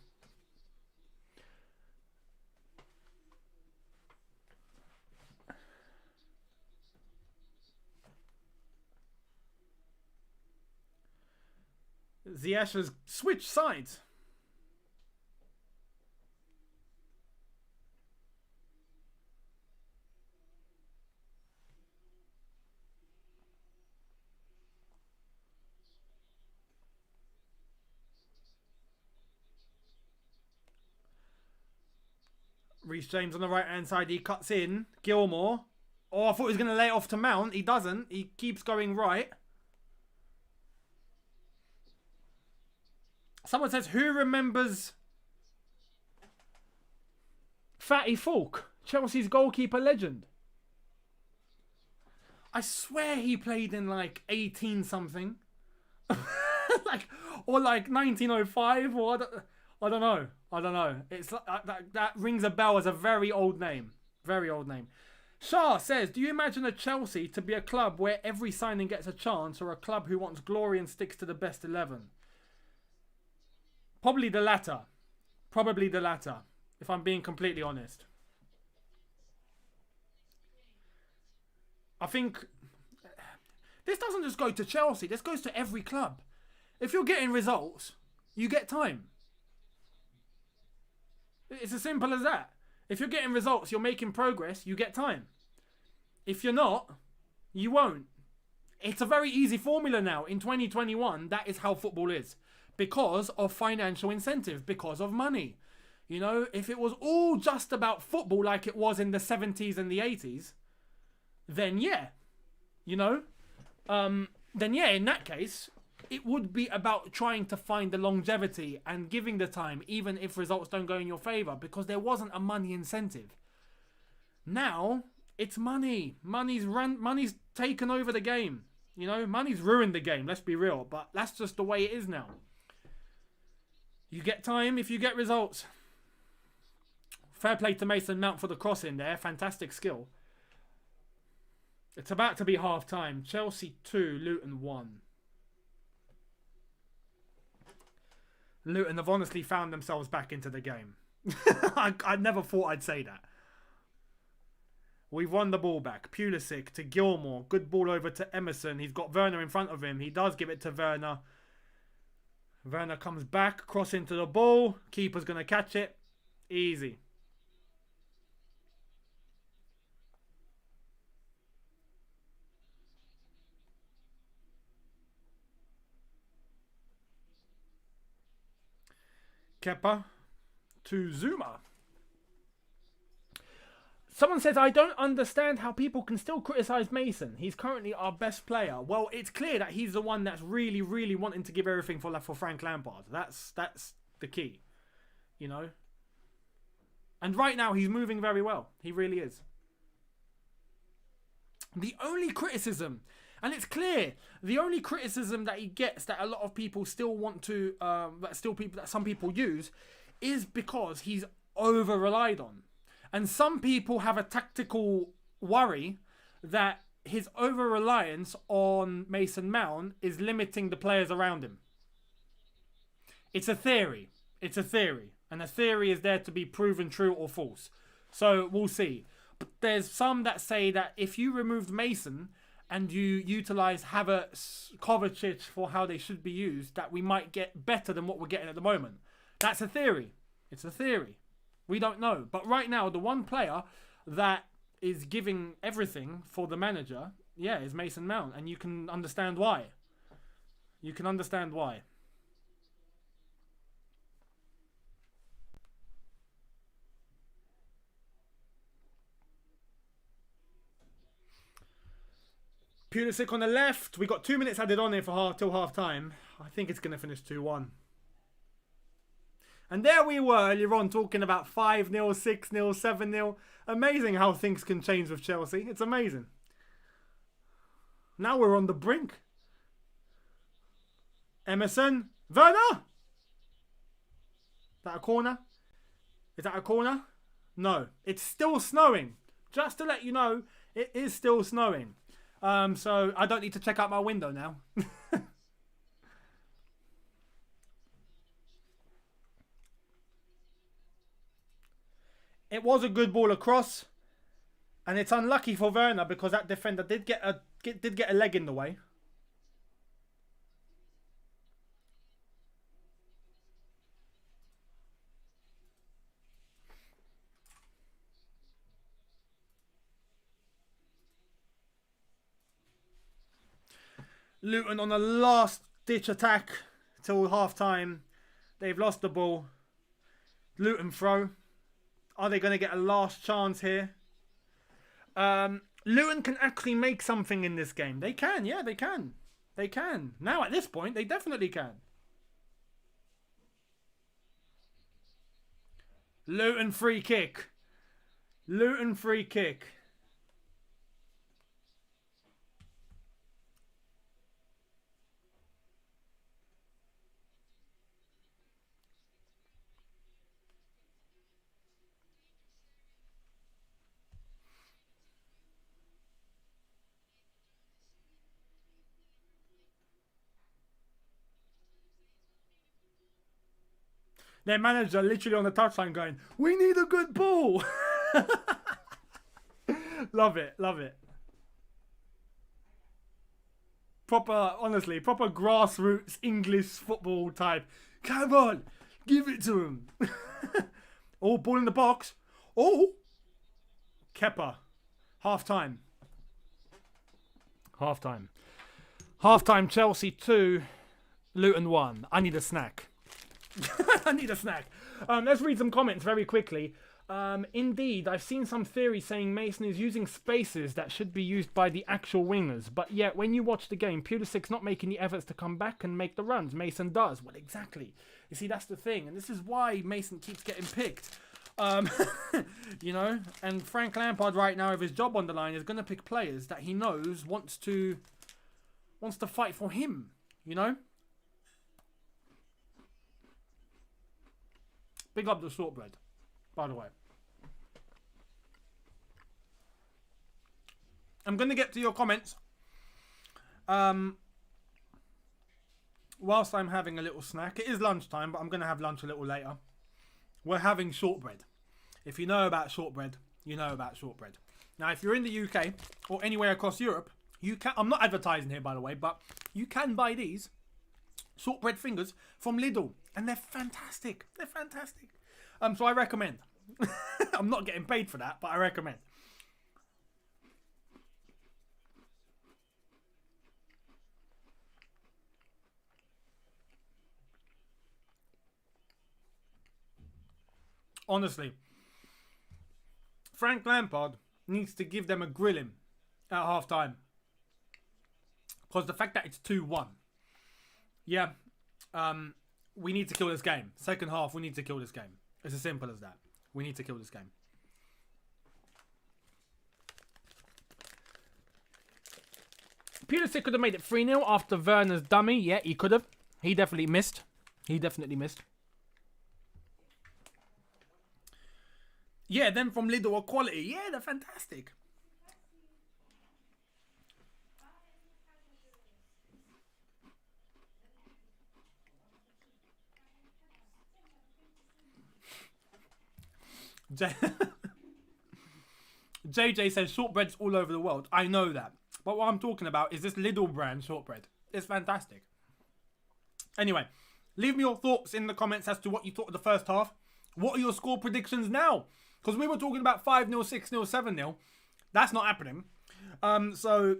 S1: Ziyech has switched sides. Reece James on the right-hand side. He cuts in. Gilmore. Oh, I thought he was going to lay it off to Mount. He doesn't. He keeps going right. Someone says, who remembers Fatty Falk, Chelsea's goalkeeper legend? I swear he played in like 18 something. or like 1905 or I don't know. It's that rings a bell as a very old name. Very old name. Shah says, do you imagine a Chelsea to be a club where every signing gets a chance, or a club who wants glory and sticks to the best 11? Probably the latter. Probably the latter, if I'm being completely honest. I think this doesn't just go to Chelsea. This goes to every club. If you're getting results, you get time. It's as simple as that. If you're getting results, you're making progress, you get time. If you're not, you won't. It's a very easy formula now. In 2021, that is how football is. Because of financial incentive, because of money. You know, if it was all just about football like it was in the 70s and the 80s, then yeah. You know? Then yeah, in that case, it would be about trying to find the longevity and giving the time, even if results don't go in your favour, because there wasn't a money incentive. Now, it's money. Money's taken over the game. You know, money's ruined the game, let's be real. But that's just the way it is now. You get time if you get results. Fair play to Mason Mount for the cross in there. Fantastic skill. It's about to be half time. Chelsea 2, Luton 1. Luton have honestly found themselves back into the game. I never thought I'd say that. We've won the ball back. Pulisic to Gilmore. Good ball over to Emerson. He's got Werner in front of him. He does give it to Werner. Werner comes back, cross into the ball. Keeper's going to catch it. Easy. Kepa to Zuma. Someone says, I don't understand how people can still criticise Mason. He's currently our best player. Well, it's clear that he's the one that's really, really wanting to give everything for Frank Lampard. That's the key, you know. And right now, he's moving very well. He really is. The only criticism, and it's clear, the only criticism that he gets that a lot of people still want to, that some people use, is because he's over-relied on. And some people have a tactical worry that his over-reliance on Mason Mount is limiting the players around him. It's a theory. It's a theory. And a theory is there to be proven true or false. So we'll see. But there's some that say that if you removed Mason and you utilise Havertz, Kovacic for how they should be used, that we might get better than what we're getting at the moment. That's a theory. It's a theory. We don't know. But right now, the one player that is giving everything for the manager, yeah, is Mason Mount. And you can understand why. You can understand why. Pulisic on the left. We got 2 minutes added on here for till half time. I think it's going to finish 2-1. And there we were earlier on talking about 5-0, 6-0, 7-0. Amazing how things can change with Chelsea. It's amazing. Now we're on the brink. Emerson. Werner! Is that a corner? Is that a corner? No. It's still snowing. Just to let you know, it is still snowing. So I don't need to check out my window now. It was a good ball across, and it's unlucky for Werner because that defender did get a leg in the way. Luton on a last-ditch attack till half-time. They've lost the ball. Luton throw. Are they going to get a last chance here? Luton can actually make something in this game. They can, yeah, they can. They can. Now, at this point, they definitely can. Luton free kick. Luton free kick. Their manager literally on the touchline going, we need a good ball. Love it, love it. Proper, honestly, proper grassroots English football type. Come on, give it to him. Oh, ball in the box. Oh, Kepa. Half time. Half time. Half time, Chelsea 2, Luton 1. I need a snack. I need a snack. Let's read some comments very quickly. Indeed, I've seen some theories saying Mason is using spaces that should be used by the actual wingers. But yet, when you watch the game, Pulisic's not making the efforts to come back and make the runs. Mason does. Well, exactly. You see, that's the thing. And this is why Mason keeps getting picked. You know, and Frank Lampard right now, with his job on the line, is going to pick players that he knows wants to fight for him, you know? Big up the shortbread, by the way. I'm going to get to your comments whilst I'm having a little snack. It is lunchtime, but I'm going to have lunch a little later. We're having shortbread. If you know about shortbread, you know about shortbread. Now, if you're in the UK or anywhere across Europe, you can. I'm not advertising here, by the way, but you can buy these shortbread fingers from Lidl, and they're fantastic. They're fantastic. So I recommend. I'm not getting paid for that, but I recommend. Honestly, Frank Lampard needs to give them a grilling at half time. Because the fact that it's 2-1. Yeah. We need to kill this game. Second half, we need to kill this game. It's as simple as that. We need to kill this game. Pulisic could have made it 3-0 after Werner's dummy. Yeah, he could have. He definitely missed. He definitely missed. Yeah, them from Lidl are quality. Yeah, they're fantastic. JJ says shortbread's all over the world. I know that. But what I'm talking about is this Lidl brand shortbread. It's fantastic. Anyway, leave me your thoughts in the comments as to what you thought of the first half. What are your score predictions now? Because we were talking about 5-0, 6-0, 7-0. That's not happening. So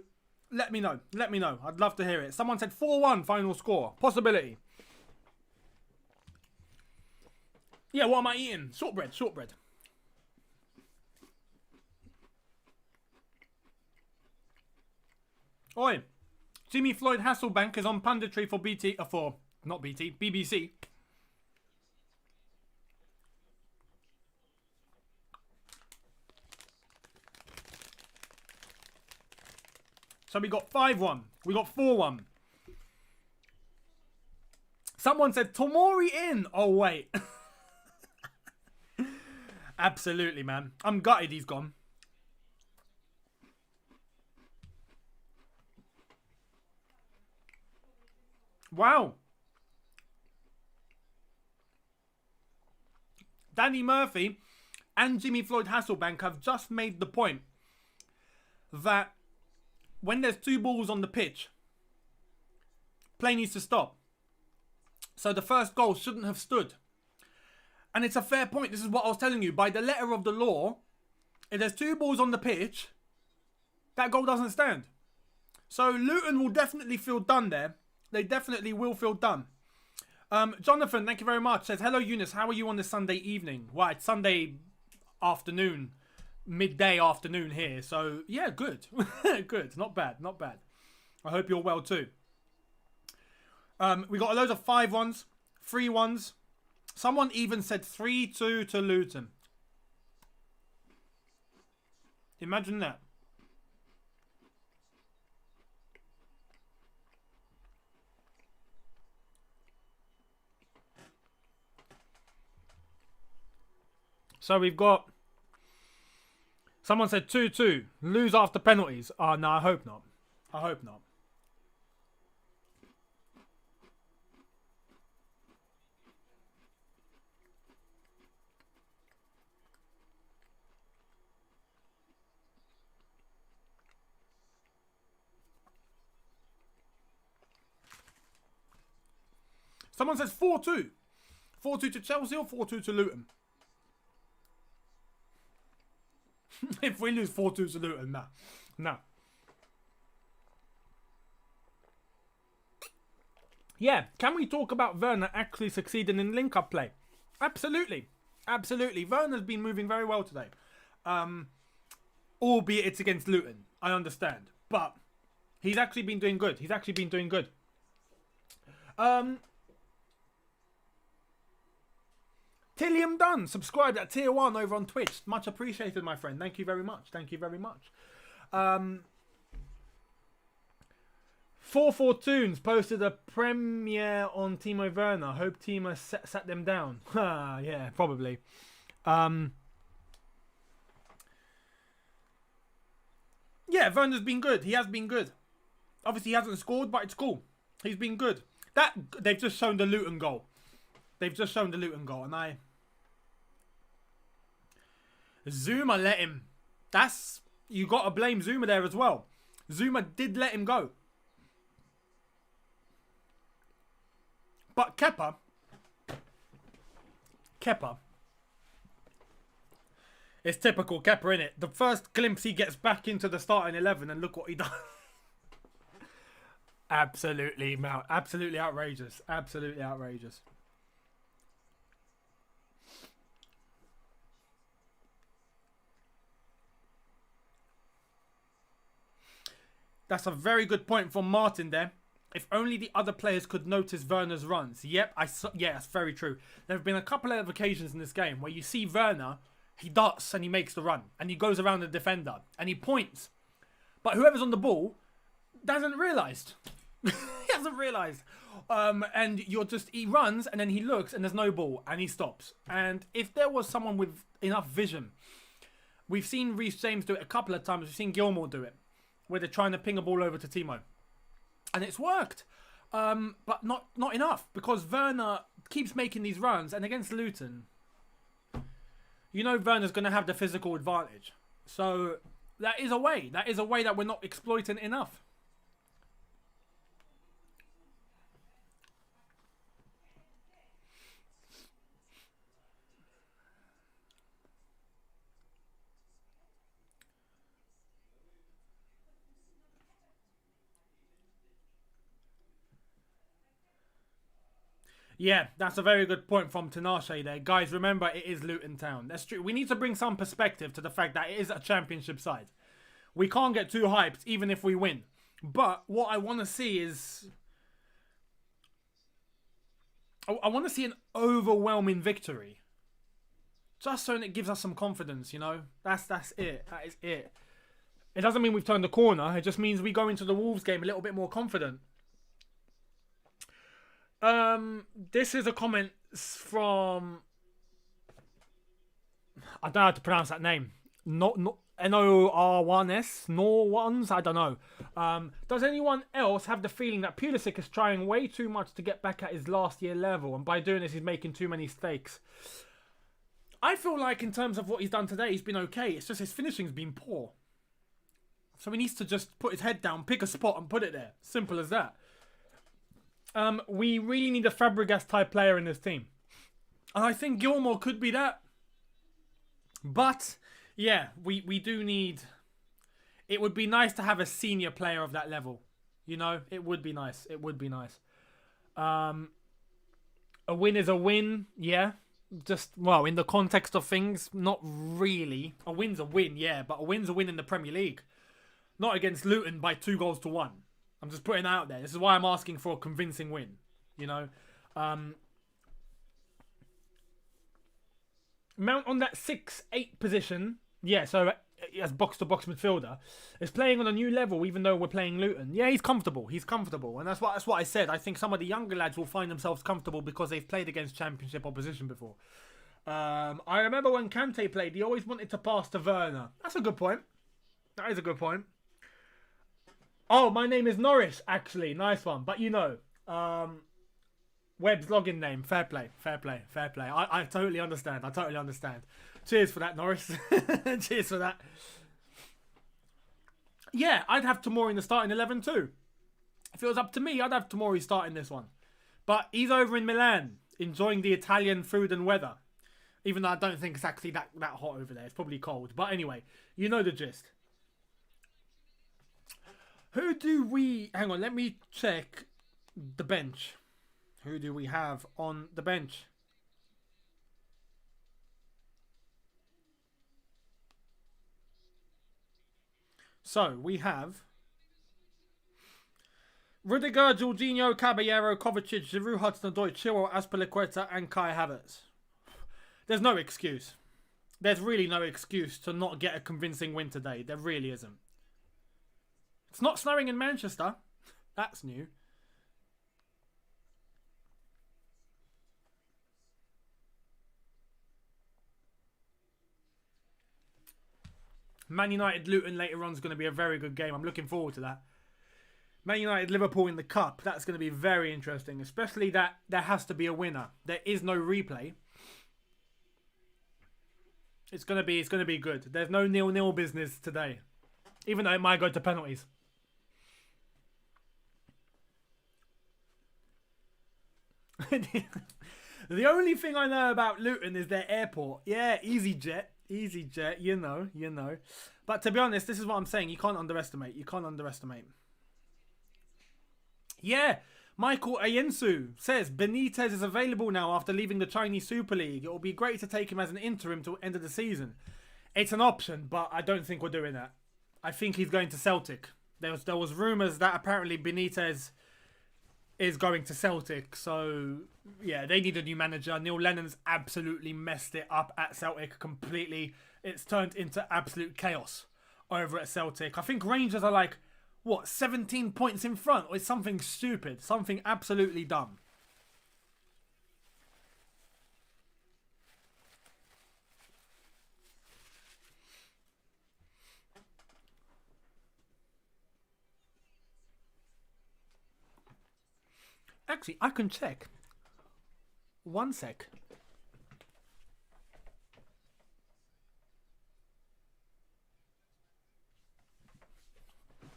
S1: let me know. Let me know. I'd love to hear it. Someone said 4-1 final score. Possibility. Yeah, what am I eating? Shortbread, shortbread. Oi. Jimmy Floyd Hasselbank is on punditry for BBC. So we got 5-1. We got 4-1. Someone said Tomori in. Oh, wait. Absolutely, man. I'm gutted he's gone. Wow. Danny Murphy and Jimmy Floyd Hasselbank have just made the point that when there's 2 balls on the pitch, play needs to stop. So the first goal shouldn't have stood. And it's a fair point. This is what I was telling you. By the letter of the law, if there's 2 balls on the pitch, that goal doesn't stand. So Luton will definitely feel done there. They definitely will feel done. Jonathan, thank you very much. Says, hello Eunice, how are you on this Sunday evening? Well, it's Sunday afternoon. Midday afternoon here. So, yeah, good. Good. Not bad. Not bad. I hope you're well too. We got a load of 5-1s. 3-1s. Someone even said 3-2 to Luton. Imagine that. So we've got... Someone said 2-2. Lose after penalties. Oh, no, I hope not. I hope not. Someone says 4-2. 4-2 to Chelsea or 4-2 to Luton? If we lose 4-2 to Luton, nah. Nah. Yeah, can we talk about Werner actually succeeding in link-up play? Absolutely. Absolutely. Werner's been moving very well today. Albeit it's against Luton. I understand. But he's actually been doing good. He's actually been doing good. Tilliam Dunn, subscribed at tier 1 over on Twitch. Much appreciated, my friend. Thank you very much. Thank you very much. 442s posted a premiere on Timo Werner. Hope Timo sat them down. Yeah, probably. Yeah, Werner's been good. He has been good. Obviously, he hasn't scored, but it's cool. He's been good. They've just shown the Luton goal. They've just shown the Luton goal, and Zuma let him. You got to blame Zuma there as well. Zuma did let him go. But Kepa, it's typical Kepa, innit? The first glimpse he gets back into the starting 11 and look what he does. Absolutely, Mount. Absolutely outrageous. Absolutely outrageous. That's a very good point from Martin there. If only the other players could notice Werner's runs. Yep, yeah, that's very true. There have been a couple of occasions in this game where you see Werner, he darts and he makes the run. And he goes around the defender and he points. But whoever's on the ball doesn't realise. He hasn't realised. And he runs and then he looks and there's no ball and he stops. And if there was someone with enough vision, we've seen Reece James do it a couple of times. We've seen Gilmour do it, where they're trying to ping a ball over to Timo. And it's worked. But not enough, because Werner keeps making these runs, and against Luton, you know Werner's going to have the physical advantage. So that is a way. That is a way that we're not exploiting enough. Yeah, that's a very good point from Tinashe there. Guys, remember, it is Luton Town. That's true. We need to bring some perspective to the fact that it is a championship side. We can't get too hyped, even if we win. But what I want to see is... I want to see an overwhelming victory. Just so it gives us some confidence, you know? That's it. That is it. It doesn't mean we've turned the corner. It just means we go into the Wolves game a little bit more confident. This is a comment from... I don't know how to pronounce that name. N-O-R-1-S? Nor-ones? I don't know. Does anyone else have the feeling that Pulisic is trying way too much to get back at his last year level, and by doing this he's making too many mistakes? I feel like in terms of what he's done today, he's been okay. It's just his finishing's been poor. So he needs to just put his head down, pick a spot and put it there. Simple as that. We really need a Fabregas type player in this team. And I think Gilmour could be that. But, yeah, we do need... It would be nice to have a senior player of that level. You know, it would be nice. It would be nice. A win is a win, yeah. Just, well, in the context of things, not really. A win's a win, yeah. But a win's a win in the Premier League. Not against Luton by 2-1. I'm just putting that out there. This is why I'm asking for a convincing win. You know? Mount on that 6-8 position. Yeah, so as box-to-box midfielder. Is playing on a new level even though we're playing Luton. Yeah, he's comfortable. He's comfortable. And that's what I said. I think some of the younger lads will find themselves comfortable because they've played against championship opposition before. I remember when Kante played, he always wanted to pass to Werner. That's a good point. That is a good point. Oh, my name is Norris, actually. Nice one. But you know, Webb's login name. Fair play. Fair play. Fair play. I totally understand. I totally understand. Cheers for that, Norris. Cheers for that. Yeah, I'd have Tomori in the starting 11 too. If it was up to me, I'd have Tomori starting this one. But he's over in Milan, enjoying the Italian food and weather. Even though I don't think it's actually that hot over there. It's probably cold. But anyway, you know the gist. Who do we... Hang on, let me check the bench. Who do we have on the bench? So, we have... Rudiger, Jorginho, Caballero, Kovacic, Giroud, Hudson-Odoi, Chilwell, Azpilicueta and Kai Havertz. There's no excuse. There's really no excuse to not get a convincing win today. There really isn't. It's not snowing in Manchester. That's new. Man United Luton later on is going to be a very good game. I'm looking forward to that. Man United Liverpool in the Cup. That's going to be very interesting. Especially that there has to be a winner. There is no replay. It's going to be good. There's no 0-0 business today. Even though it might go to penalties. The only thing I know about Luton is their airport. Yeah, EasyJet, you know. But to be honest, this is what I'm saying. You can't underestimate. Yeah, Michael Ayensu says Benitez is available now after leaving the Chinese Super League. It will be great to take him as an interim till end of the season. It's an option, but I don't think we're doing that. I think he's going to Celtic. There was rumours that apparently Benitez is going to Celtic. So, yeah, they need a new manager. Neil Lennon's absolutely messed it up at Celtic completely. It's turned into absolute chaos over at Celtic. I think Rangers are like, 17 points in front? Or it's something stupid. Something absolutely dumb. Actually, I can check. One sec.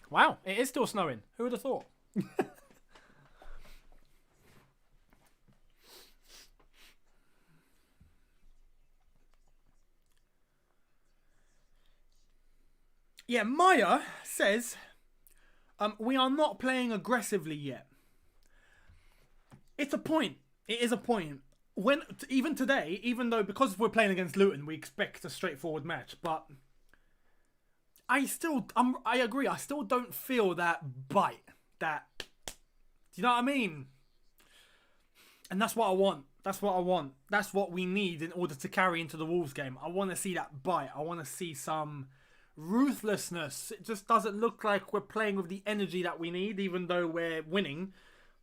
S1: Wow, it is still snowing. Who would have thought? Yeah, Maya says, we are not playing aggressively yet. It's a point. It is a point. Even today, even though because we're playing against Luton, we expect a straightforward match, but I agree. I still don't feel that bite. Do you know what I mean? And that's what I want. That's what we need in order to carry into the Wolves game. I want to see that bite. I want to see some ruthlessness. It just doesn't look like we're playing with the energy that we need, even though we're winning.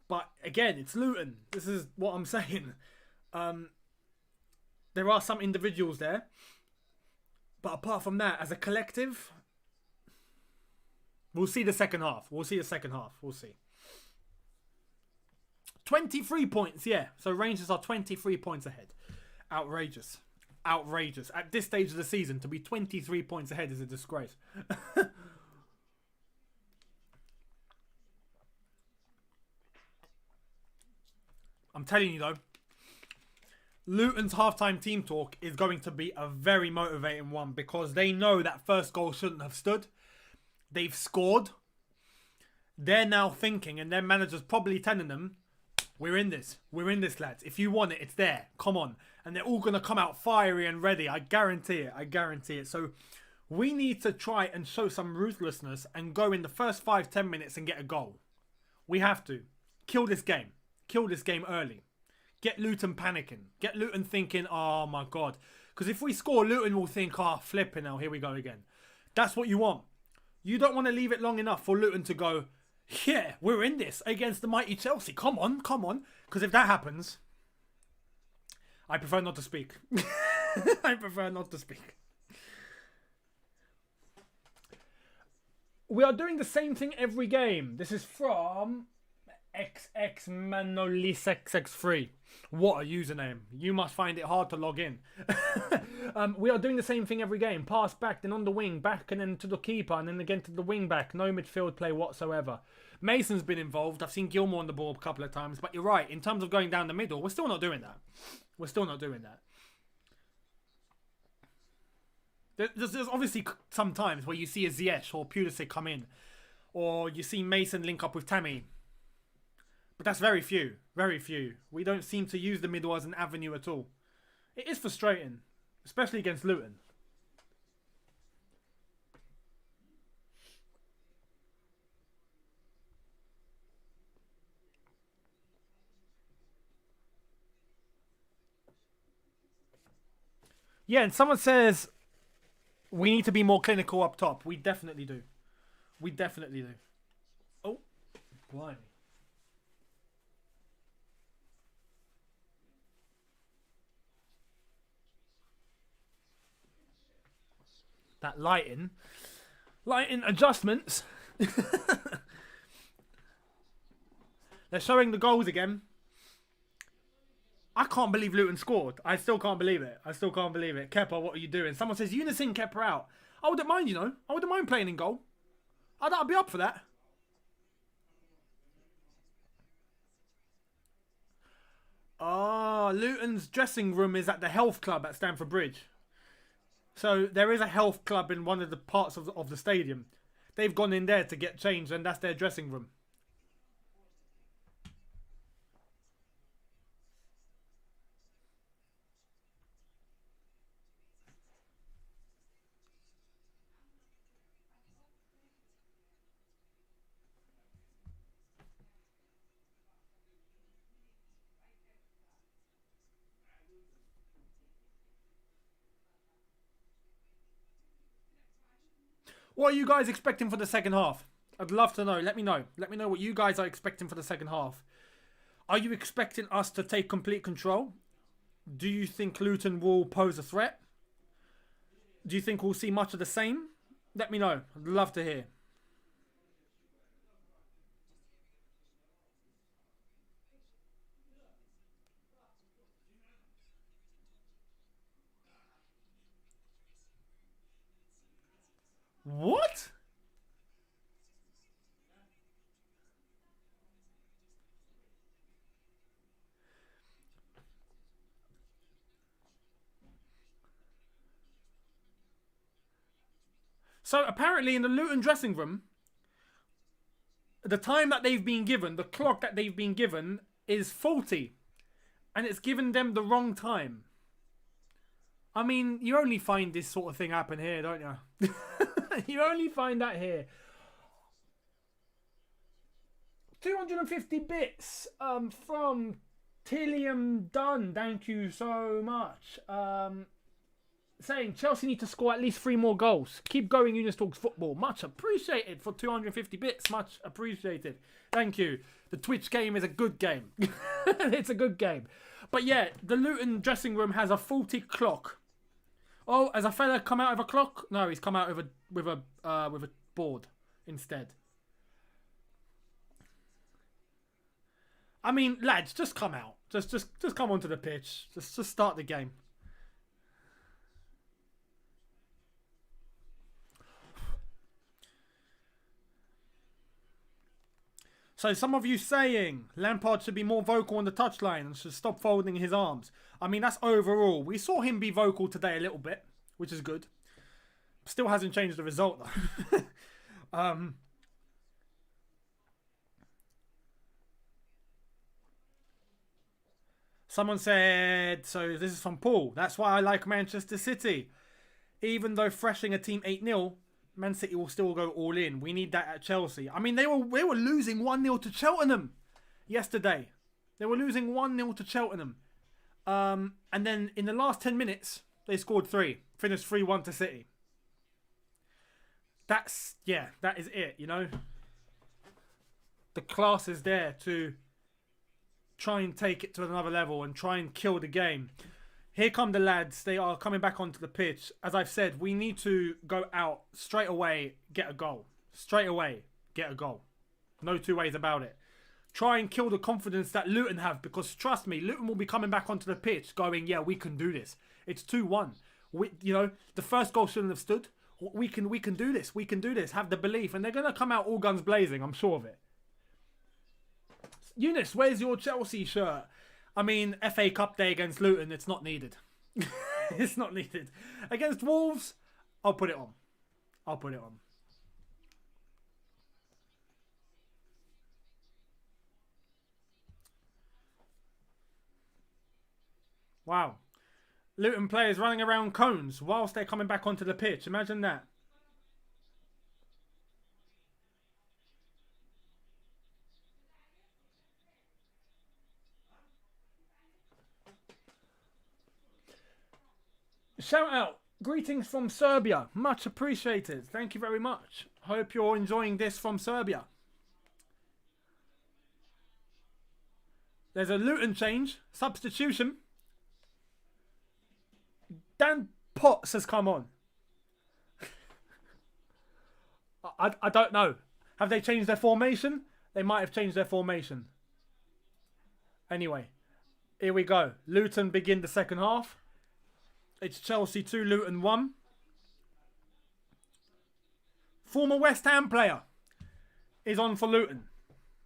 S1: But again, it's Luton. This is what I'm saying. There are some individuals there. But apart from that, as a collective, we'll see the second half. We'll see. 23 points, yeah. So Rangers are 23 points ahead. Outrageous. At this stage of the season, to be 23 points ahead is a disgrace. I'm telling you though, Luton's halftime team talk is going to be a very motivating one because they know that first goal shouldn't have stood. They've scored. They're now thinking, and their manager's probably telling them, we're in this, lads. If you want it, it's there. Come on. And they're all going to come out fiery and ready. I guarantee it. So we need to try and show some ruthlessness and go in the first 5-10 minutes and get a goal. We have to. Kill this game early. Get Luton panicking. Get Luton thinking, oh my God. Because if we score, Luton will think, flipping now, here we go again. That's what you want. You don't want to leave it long enough for Luton to go, yeah, we're in this against the mighty Chelsea. Come on. Because if that happens, I prefer not to speak. We are doing the same thing every game. This is from XX Manolisxx3. What a username. You must find it hard to log in. We are doing the same thing every game. Pass back, then on the wing, back and then to the keeper, and then again to the wing back. No midfield play whatsoever. Mason's been involved. I've seen Gilmour on the ball a couple of times, but you're right. In terms of going down the middle, we're still not doing that. There's obviously some times where you see a Ziyech or Pulisic come in, or you see Mason link up with Tammy. But that's very few. We don't seem to use the middle as an avenue at all. It is frustrating, especially against Luton. Yeah, and someone says we need to be more clinical up top. We definitely do. Oh, blimey. That lighting adjustments. They're showing the goals again. I can't believe Luton scored. I still can't believe it. Kepa, what are you doing? Someone says, Unison Kepa out. I wouldn't mind, I wouldn't mind playing in goal. I'd be up for that. Luton's dressing room is at the health club at Stamford Bridge. So there is a health club in one of the parts of the stadium. They've gone in there to get changed, and that's their dressing room. What are you guys expecting for the second half? I'd love to know. Let me know. Let me know what you guys are expecting for the second half. Are you expecting us to take complete control? Do you think Luton will pose a threat? Do you think we'll see much of the same? Let me know. I'd love to hear. What? So apparently in the Luton dressing room, the time that they've been given, the clock that they've been given is faulty. And it's given them the wrong time. I mean, you only find this sort of thing happen here, don't you? You only find that here. 250 bits from Tilliam Dunn. Thank you so much. Saying Chelsea need to score at least 3 more goals. Keep going, Eunice Talks Football. Much appreciated for 250 bits. Much appreciated. Thank you. The Twitch game is a good game. It's a good game. But yeah, the Luton dressing room has a faulty clock. Oh, has a fella come out of a clock? No, he's come out with a board instead. I mean, lads, just come out. Just come onto the pitch. Just start the game. So some of you saying Lampard should be more vocal on the touchline and should stop folding his arms. I mean, that's overall. We saw him be vocal today a little bit, which is good. Still hasn't changed the result though. Someone said, so this is from Paul. That's why I like Manchester City. Even though thrashing a team 8-0, Man City will still go all in. We need that at Chelsea. I mean, they were losing 1-0 to Cheltenham yesterday. They were losing 1-0 to Cheltenham. And then in the last 10 minutes, they scored 3. Finished 3-1 to City. That is it, you know. The class is there to try and take it to another level and try and kill the game. Here come the lads. They are coming back onto the pitch. As I've said, we need to go out straight away, get a goal. Straight away, get a goal. No two ways about it. Try and kill the confidence that Luton have, because trust me, Luton will be coming back onto the pitch going, yeah, we can do this. It's 2-1. You know, the first goal shouldn't have stood. We can do this. We can do this. Have the belief. And they're going to come out all guns blazing. I'm sure of it. Eunice, where's your Chelsea shirt? I mean, FA Cup day against Luton, it's not needed. It's not needed. Against Wolves, I'll put it on. I'll put it on. Wow. Luton players running around cones whilst they're coming back onto the pitch. Imagine that. Shout out. Greetings from Serbia. Much appreciated. Thank you very much. Hope you're enjoying this from Serbia. There's a Luton change. Substitution. Dan Potts has come on. I don't know. Have they changed their formation? They might have changed their formation. Anyway, here we go. Luton begin the second half. It's Chelsea 2, Luton 1. Former West Ham player is on for Luton.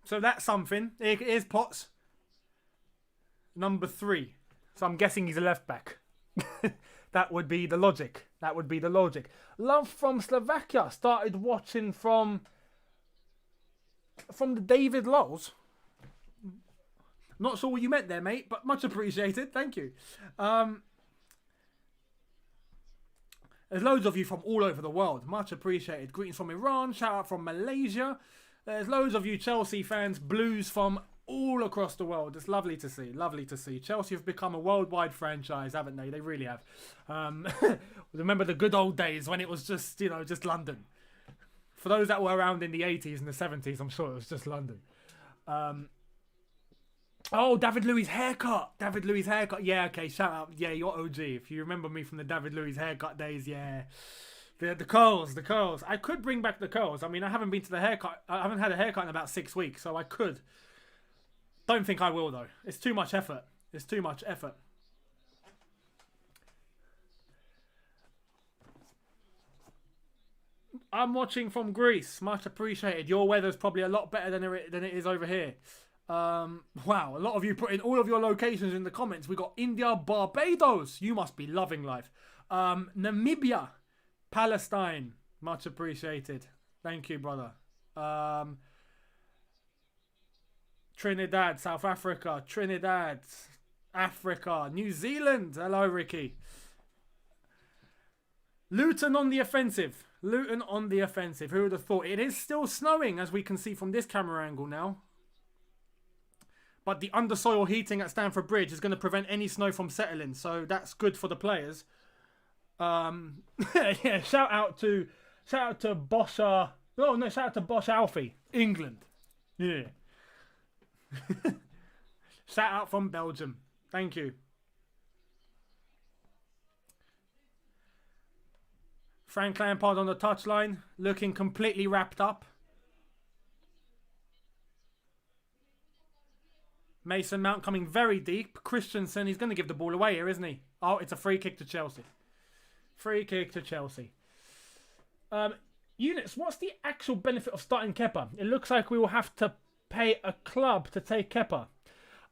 S1: So that's something. Here's Potts. Number 3. So I'm guessing he's a left back. That would be the logic. That would be the logic. Love from Slovakia. Started watching from the David Lowes. Not sure what you meant there, mate, but much appreciated. Thank you. There's loads of you from all over the world. Much appreciated. Greetings from Iran. Shout out from Malaysia. There's loads of you Chelsea fans, Blues from all across the world. It's lovely to see. Lovely to see. Chelsea have become a worldwide franchise, haven't they? They really have. Remember the good old days when it was just, you know, just London. For those that were around in the 80s and the 70s, I'm sure it was just London. Oh, David Luiz haircut. David Luiz haircut. Yeah, okay, shout out. Yeah, you're OG. If you remember me from the David Luiz haircut days, yeah. The curls. I could bring back the curls. I mean, I haven't been to the haircut. I haven't had a haircut in about 6 weeks, so I could. Don't think I will, though. It's too much effort. It's too much effort. I'm watching from Greece. Much appreciated. Your weather's probably a lot better than it is over here. Wow, a lot of you put in all of your locations in the comments. We got India, Barbados. You must be loving life. Namibia, Palestine. Much appreciated. Thank you, brother. Trinidad, South Africa, Trinidad, Africa, New Zealand. Hello, Ricky. Luton on the offensive. Luton on the offensive. Who would have thought? It is still snowing, as we can see from this camera angle now. But the undersoil heating at Stamford Bridge is going to prevent any snow from settling. So that's good for the players. Yeah, shout out to Bosch. Shout out to Bosch Alfie, England. Yeah. Shout out from Belgium. Thank you. Frank Lampard on the touchline, looking completely wrapped up. Mason Mount coming very deep. Christensen, he's going to give the ball away here, isn't he? Oh, it's a free kick to Chelsea. Free kick to Chelsea. Units, what's the actual benefit of starting Kepa? It looks like we will have to pay a club to take Kepa.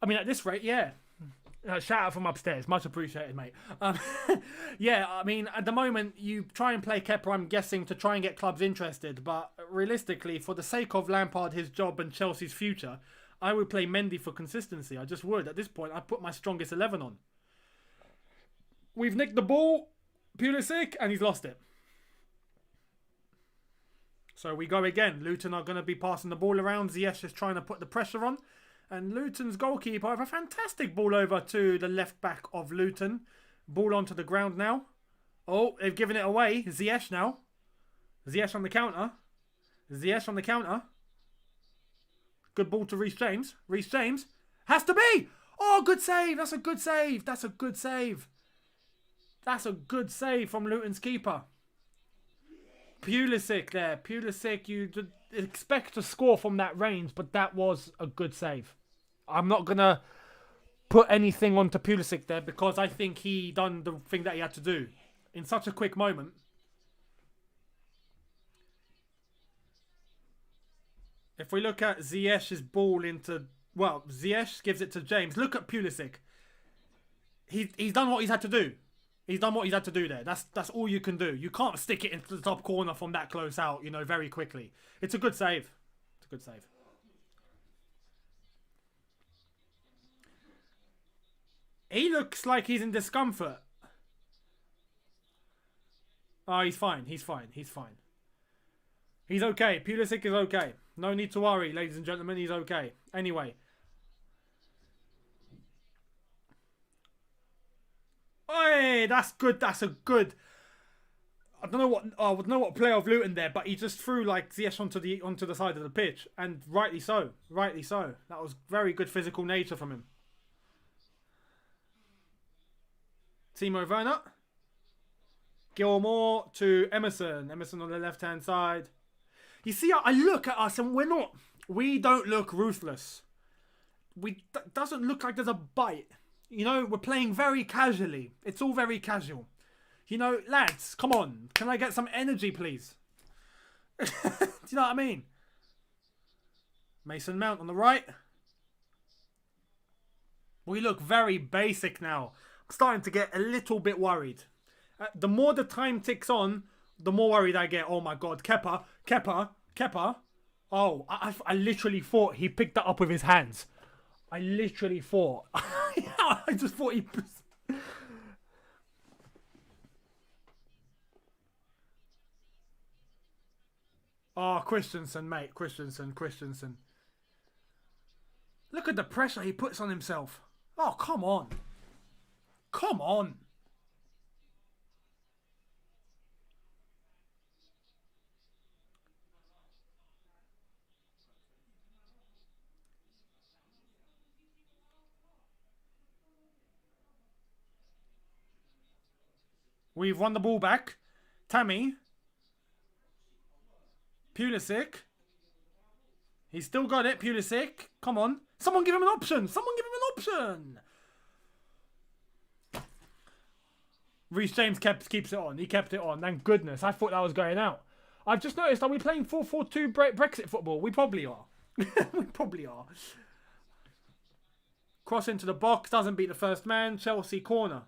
S1: I mean, at this rate, yeah. Shout out from upstairs. Much appreciated, mate. Yeah, I mean, at the moment, you try and play Kepa, I'm guessing, to try and get clubs interested. But realistically, for the sake of Lampard, his job, and Chelsea's future, I would play Mendy for consistency. I just would. At this point, I'd put my strongest 11 on. We've nicked the ball. Pulisic, and he's lost it. So we go again. Luton are going to be passing the ball around. Ziyech is trying to put the pressure on. And Luton's goalkeeper have a fantastic ball over to the left back of Luton. Ball onto the ground now. Oh, they've given it away. Ziyech now. Ziyech on the counter. Ziyech on the counter. Good ball to Reece James. Reece James. Has to be! Oh, good save. That's a good save. That's a good save. That's a good save from Luton's keeper. Pulisic there. Pulisic, you'd expect to score from that range, but that was a good save. I'm not going to put anything onto Pulisic there because I think he done the thing that he had to do in such a quick moment. If we look at Ziyech's ball into... Well, Ziyech gives it to James. Look at Pulisic. He's done what he's had to do. He's done what he's had to do there. That's all you can do. You can't stick it into the top corner from that close out, you know, very quickly. It's a good save. It's a good save. He looks like he's in discomfort. Oh, he's fine. He's fine. He's fine. He's okay. Pulisic is okay. No need to worry, ladies and gentlemen. He's okay. Anyway. Hey, that's good. That's a good. I don't know what player of Luton there, but he just threw like Ziyech onto the side of the pitch, and rightly so. Rightly so. That was very good physical nature from him. Timo Werner. Gilmore to Emerson. Emerson on the left-hand side. You see, I look at us and we don't look ruthless. Doesn't look like there's a bite. You know, we're playing very casually. It's all very casual. You know, lads, come on. Can I get some energy, please? Do you know what I mean? Mason Mount on the right. We look very basic now. I'm starting to get a little bit worried. The more the time ticks on, the more worried I get. Oh my God, Kepa. Oh, I literally thought he picked that up with his hands. I literally thought. I just thought he... Oh, Christensen, mate. Christensen. Look at the pressure he puts on himself. Oh, come on. Come on. We've won the ball back. Tammy. Pulisic. He's still got it, Pulisic. Come on. Someone give him an option. Reece James keeps it on. He kept it on. Thank goodness. I thought that was going out. I've just noticed, are we playing 4-4-2 Brexit football? We probably are. We probably are. Cross into the box. Doesn't beat the first man. Chelsea corner.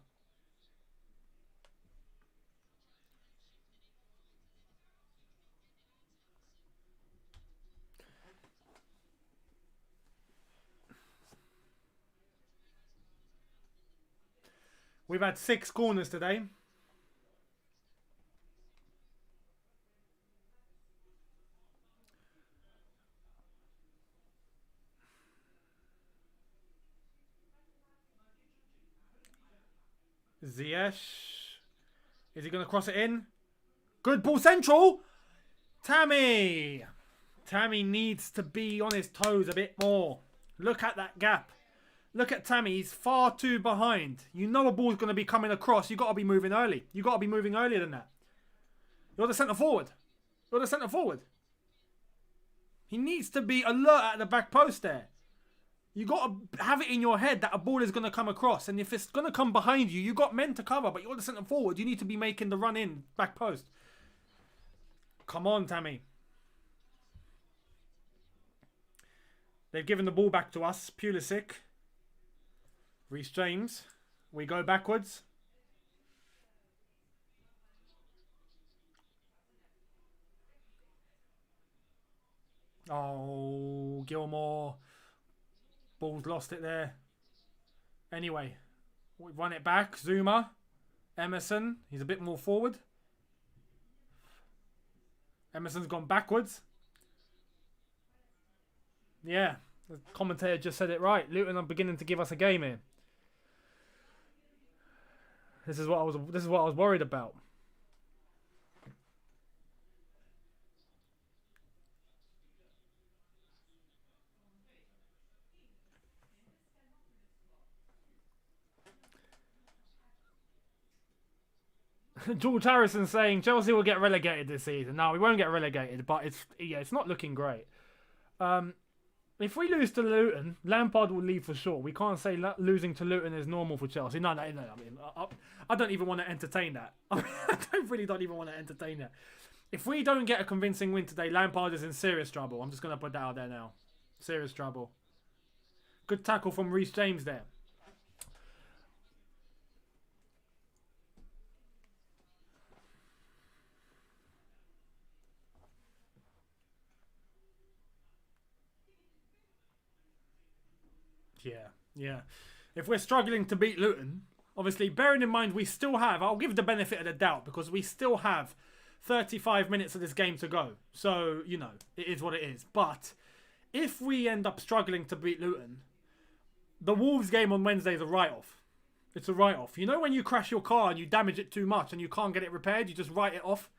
S1: We've had 6 corners today. Ziyech. Is he going to cross it in? Good ball central. Tammy. Tammy needs to be on his toes a bit more. Look at that gap. Look at Tammy. He's far too behind. You know a ball's going to be coming across. You've got to be moving early. You've got to be moving earlier than that. You're the centre forward. He needs to be alert at the back post there. You got to have it in your head that a ball is going to come across. And if it's going to come behind you, you've got men to cover. But you're the centre forward. You need to be making the run in back post. Come on, Tammy. They've given the ball back to us. Pulisic. Reece James. We go backwards. Oh, Gilmore. Ball's lost it there. Anyway, we run it back. Zuma. Emerson. He's a bit more forward. Emerson's gone backwards. Yeah, the commentator just said it right. Luton are beginning to give us a game here. This is what I was worried about. George Harrison saying Chelsea will get relegated this season. No, we won't get relegated, but it's not looking great. If we lose to Luton, Lampard will leave for sure. We can't say losing to Luton is normal for Chelsea. No. I mean, I don't even want to entertain that. I really don't even want to entertain that. If we don't get a convincing win today, Lampard is in serious trouble. I'm just going to put that out there now. Serious trouble. Good tackle from Reece James there. Yeah. If we're struggling to beat Luton, obviously, bearing in mind we still have, I'll give the benefit of the doubt because we still have 35 minutes of this game to go. So, you know, it is what it is. But if we end up struggling to beat Luton, the Wolves game on Wednesday is a write-off. It's a write-off. You know when you crash your car and you damage it too much and you can't get it repaired, you just write it off?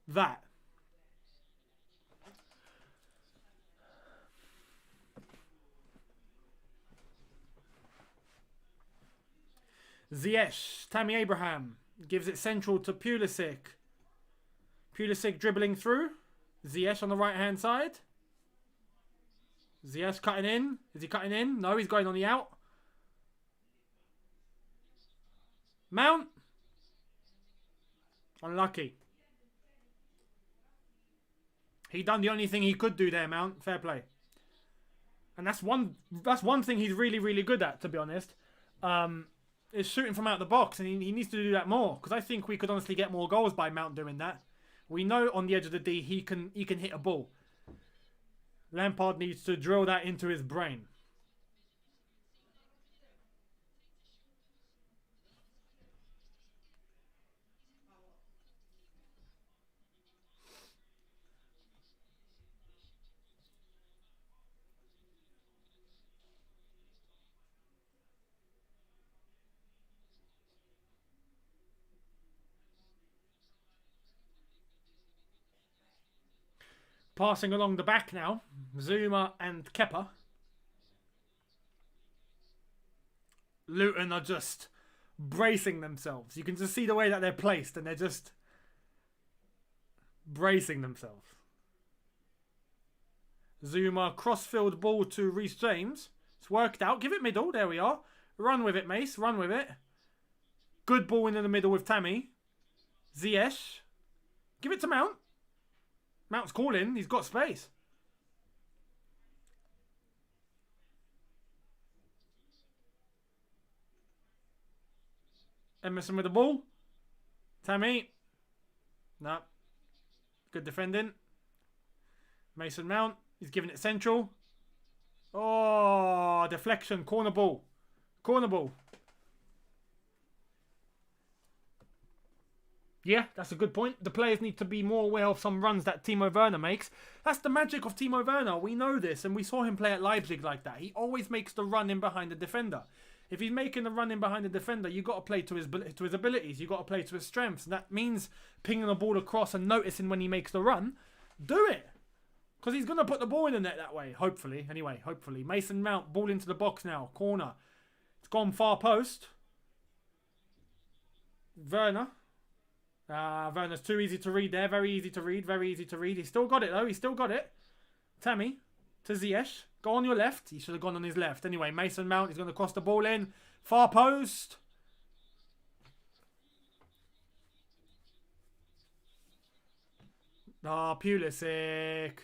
S1: That. Ziyech, Tammy Abraham, gives it central to Pulisic. Pulisic dribbling through. Ziyech on the right-hand side. Ziyech cutting in. Is he cutting in? No, he's going on the out. Mount. Unlucky. He done the only thing he could do there, Mount. Fair play. And that's one thing he's really, really good at, to be honest. Is shooting from out the box, and he needs to do that more, because I think we could honestly get more goals by Mount doing that. We know on the edge of the D he can hit a ball. Lampard needs to drill that into his brain. Passing along the back now. Zuma and Kepa. Luton are just bracing themselves. You can just see the way that they're placed, and they're just bracing themselves. Zuma, crossfield ball to Reece James. It's worked out. Give it middle. There we are. Run with it, Mace. Run with it. Good ball into the middle with Tammy. Ziyech. Give it to Mount. Mount's calling. He's got space. Emerson with the ball. Tammy. No. Good defending. Mason Mount. He's giving it central. Oh, deflection. Corner ball. Corner ball. Yeah, that's a good point. The players need to be more aware of some runs that Timo Werner makes. That's the magic of Timo Werner. We know this, and we saw him play at Leipzig like that. He always makes the run in behind the defender. If he's making the run in behind the defender, you've got to play to his abilities. You've got to play to his strengths. And that means pinging the ball across and noticing when he makes the run. Do it. Because he's going to put the ball in the net that way. Hopefully. Anyway, hopefully. Mason Mount, ball into the box now. Corner. It's gone far post. Werner. Werner's too easy to read there. Very easy to read. Very easy to read. He's still got it, though. He's still got it. Tammy to Ziyech. Go on your left. He should have gone on his left. Anyway, Mason Mount is going to cross the ball in. Far post. Pulisic.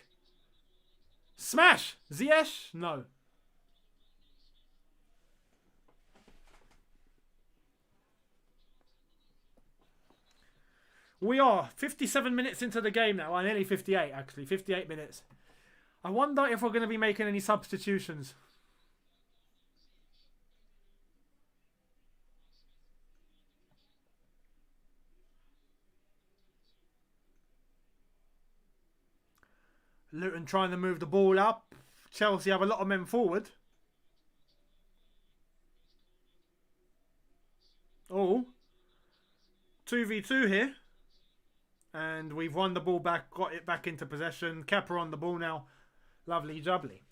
S1: Smash! Ziyech? No. We are 57 minutes into the game now. Nearly 58, actually. 58 minutes. I wonder if we're going to be making any substitutions. Luton trying to move the ball up. Chelsea have a lot of men forward. Oh. 2v2 here. And we've won the ball back, got it back into possession. Kepa on the ball now. Lovely jubbly.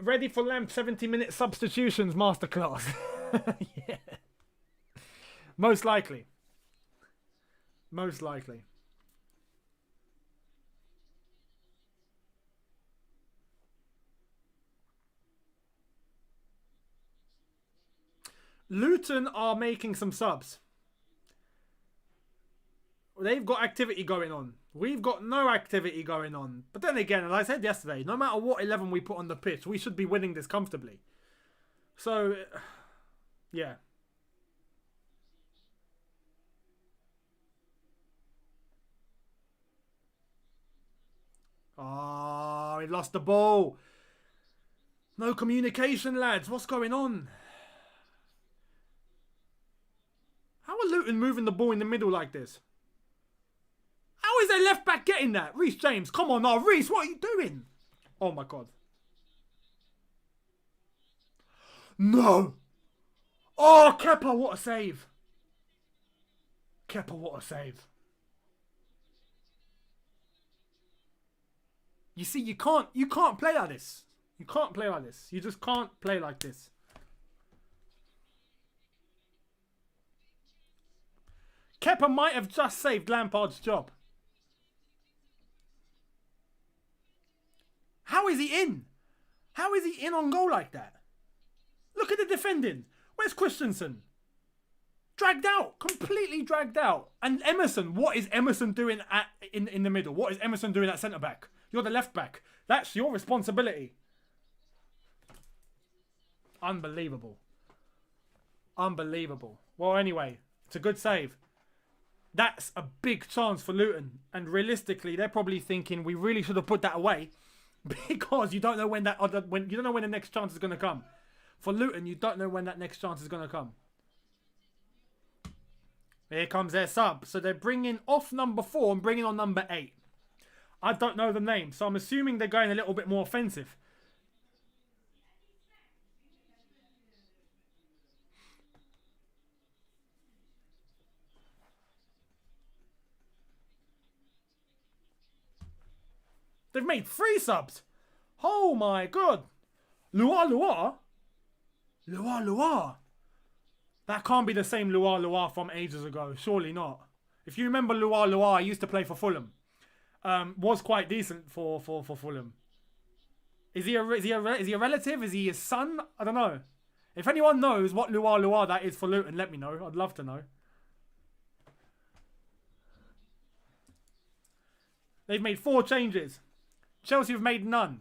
S1: Ready for Lamp 70-minute substitutions masterclass. Yeah. Most likely. Most likely. Luton are making some subs. They've got activity going on. We've got no activity going on. But then again, as I said yesterday, no matter what 11 we put on the pitch, we should be winning this comfortably. So, yeah. Oh, we lost the ball. No communication, lads. What's going on? How are Luton moving the ball in the middle like this? How is their left back getting that? Reece James, come on now. Reece, what are you doing? Oh my God. No. Oh, Kepa, what a save. Kepa, what a save. You see, you can't play like this. You can't play like this. You just can't play like this. Kepa might have just saved Lampard's job. How is he in? How is he in on goal like that? Look at the defending. Where's Christensen? Dragged out. Completely dragged out. And Emerson, what is Emerson doing in the middle? What is Emerson doing at centre-back? You're the left-back. That's your responsibility. Unbelievable. Unbelievable. Well, anyway, it's a good save. That's a big chance for Luton. And realistically, they're probably thinking we really should have put that away because you don't know when you don't know when the next chance is going to come. For Luton, you don't know when that next chance is going to come. Here comes their sub. So they're bringing off number 4 and bringing on number 8. I don't know the name, so I'm assuming they're going a little bit more offensive. They've made 3 subs. Oh my god. Lua. That can't be the same Lua from ages ago. Surely not. If you remember Lua, he used to play for Fulham. Was quite decent for Fulham. Is he a relative? Is he his son? I don't know. If anyone knows what Lua that is for Luton, let me know. I'd love to know. They've made 4 changes. Chelsea have made none.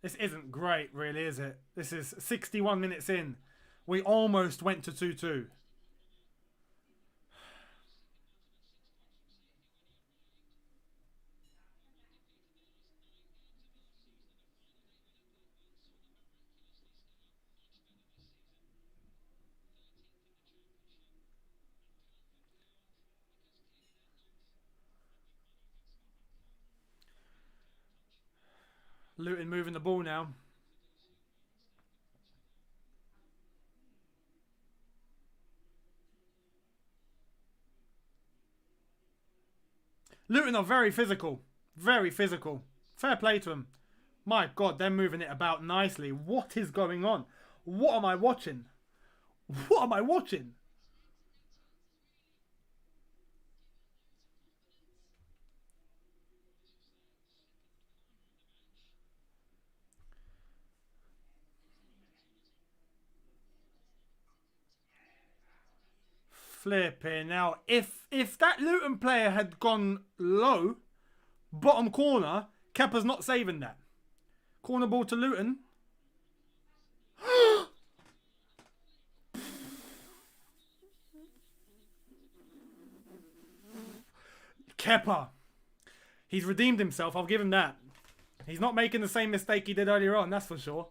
S1: This isn't great, really, is it? This is 61 minutes in. We almost went to 2-2. Luton moving the ball now. Luton are very physical. Very physical. Fair play to them. My God, they're moving it about nicely. What is going on? What am I watching? What am I watching? Flipping now. If that Luton player had gone low, bottom corner, Kepa's not saving that. Corner ball to Luton. Kepa. He's redeemed himself. I'll give him that. He's not making the same mistake he did earlier on, that's for sure.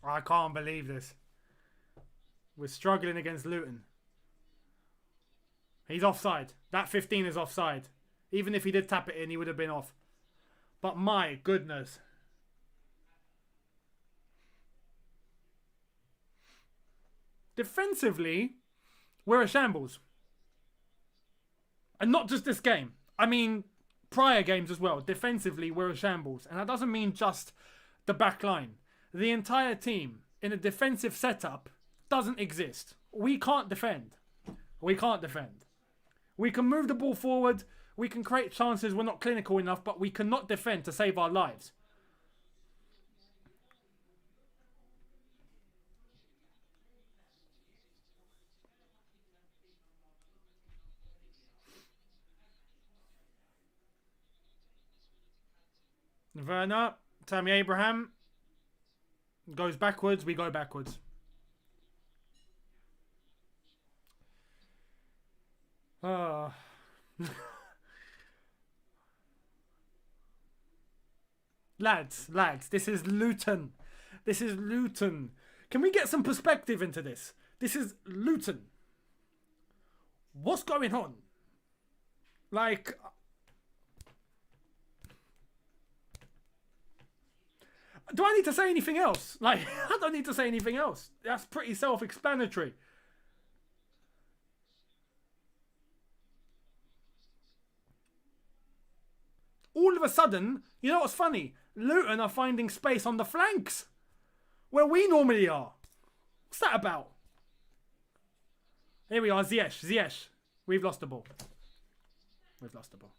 S1: I can't believe this. We're struggling against Luton. He's offside. That 15 is offside. Even if he did tap it in, he would have been off. But my goodness. Defensively, we're a shambles. And not just this game. I mean, prior games as well. Defensively, we're a shambles. And that doesn't mean just the back line. The entire team in a defensive setup doesn't exist. We can't defend. We can't defend. We can move the ball forward. We can create chances. We're not clinical enough, but we cannot defend to save our lives. Werner, Tammy Abraham. Goes backwards, we go backwards. Lads, this is Luton. This is Luton. Can we get some perspective into this? This is Luton. What's going on? Like... Do I need to say anything else? Like, I don't need to say anything else. That's pretty self-explanatory. All of a sudden, you know what's funny? Luton are finding space on the flanks. Where we normally are. What's that about? Here we are, Ziyech. We've lost the ball. We've lost the ball.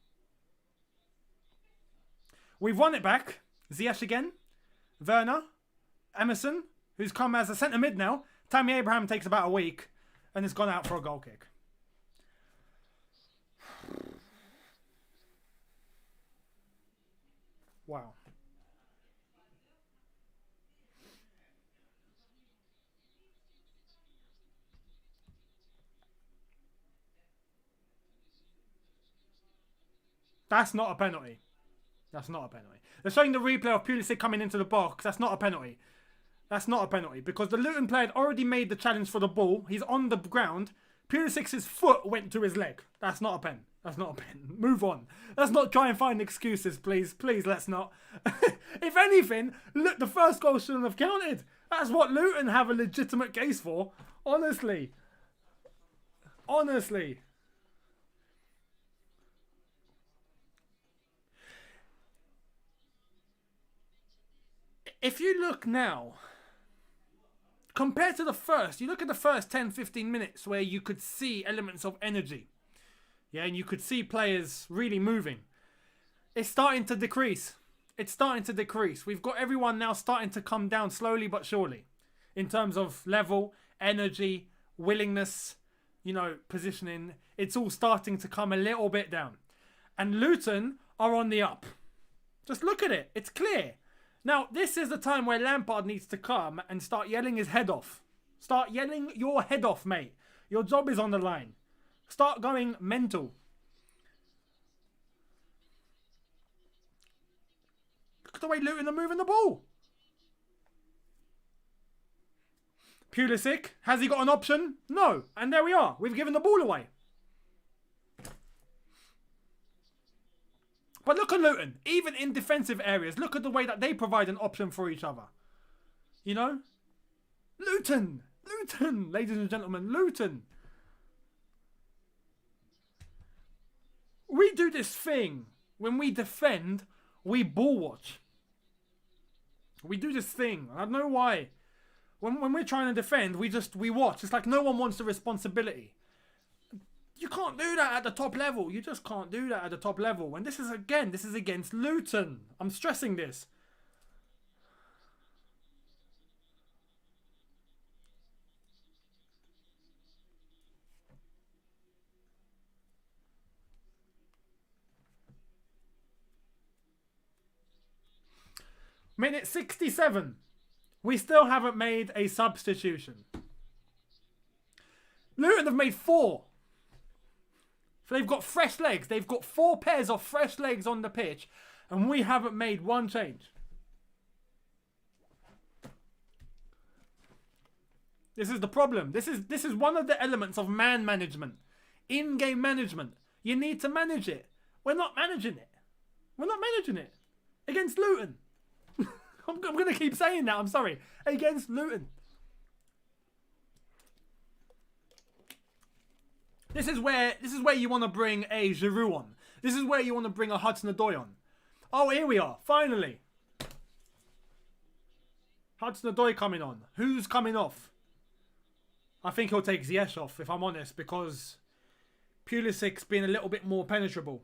S1: We've won it back. Ziyech again. Werner, Emerson, who's come as a centre mid now. Tammy Abraham takes about a week and has gone out for a goal kick. Wow. That's not a penalty. That's not a penalty. They're showing the replay of Pulisic coming into the box. That's not a penalty. That's not a penalty because the Luton player had already made the challenge for the ball. He's on the ground. Pulisic's foot went to his leg. That's not a pen. That's not a pen. Move on. Let's not try and find excuses, please. Please, let's not. If anything, look, the first goal shouldn't have counted. That's what Luton have a legitimate case for. Honestly. Honestly. If you look now, compared to the first, you look at the first 10-15 minutes where you could see elements of energy. Yeah, and you could see players really moving. It's starting to decrease. It's starting to decrease. We've got everyone now starting to come down slowly but surely. In terms of level, energy, willingness, you know, positioning. It's all starting to come a little bit down. And Luton are on the up. Just look at it. It's clear. Now, this is the time where Lampard needs to come and start yelling his head off. Start yelling your head off, mate. Your job is on the line. Start going mental. Look at the way Luton are moving the ball. Pulisic, has he got an option? No. And there we are. We've given the ball away. But look at Luton. Even in defensive areas, look at the way that they provide an option for each other. You know? Luton. Luton, ladies and gentlemen. Luton. We do this thing. When we defend, we ball watch. We do this thing. I don't know why. When we're trying to defend, we watch. It's like no one wants the responsibility. You can't do that at the top level. You just can't do that at the top level. And this is against Luton. I'm stressing this. Minute 67. We still haven't made a substitution. Luton have made 4. So they've got fresh legs. They've got 4 pairs of fresh legs on the pitch. And we haven't made one change. This is the problem. This is one of the elements of man management. In-game management. You need to manage it. We're not managing it. We're not managing it. Against Luton. I'm going to keep saying that. I'm sorry. Against Luton. This is where you want to bring a Giroud on. This is where you want to bring a Hasenhuttl on. Oh, here we are. Finally. Hasenhuttl coming on. Who's coming off? I think he'll take Ziyech off, if I'm honest, because Pulisic's been a little bit more penetrable.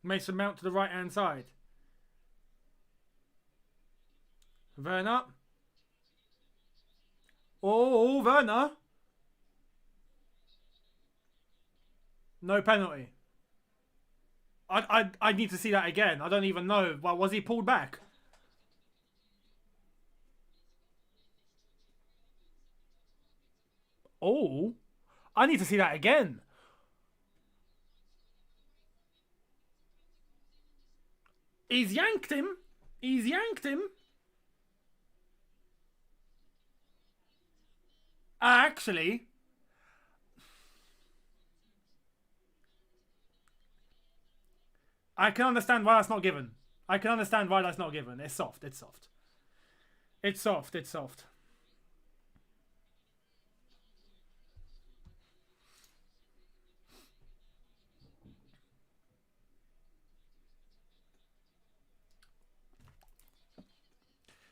S1: Mason Mount to the right-hand side. Werner. Oh, Werner. No penalty. I need to see that again. I don't even know. Well, was he pulled back? Oh. I need to see that again. He's yanked him. He's yanked him. Actually, I can understand why that's not given. I can understand why that's not given. It's soft. It's soft. It's soft. It's soft.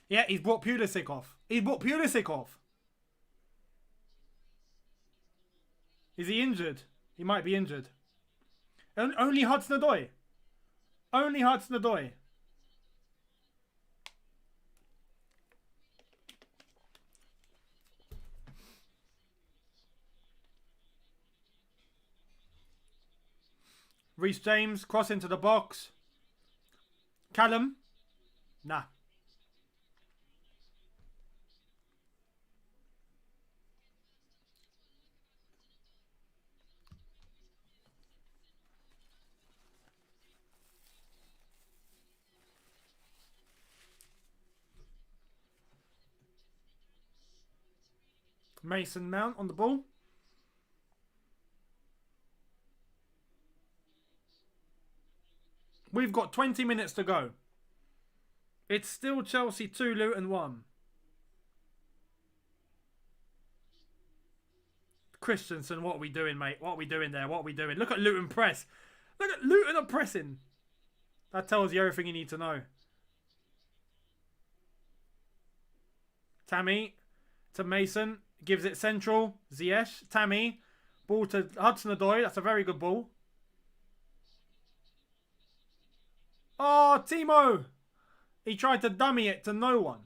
S1: Yeah, he's brought Pulisic off. He's brought Pulisic off. Is he injured? He might be injured. Only Hasenhuttl. Only Hasenhuttl. Reece James, cross into the box. Callum. Nah. Mason Mount on the ball. We've got 20 minutes to go. It's still Chelsea 2, Luton 1. Christensen, what are we doing, mate? What are we doing there? What are we doing? Look at Luton press. Look at Luton are pressing. That tells you everything you need to know. Tammy to Mason. Gives it central. Ziyech. Tammy. Ball to Hasenhuttl. That's a very good ball. Oh, Timo. He tried to dummy it to no one.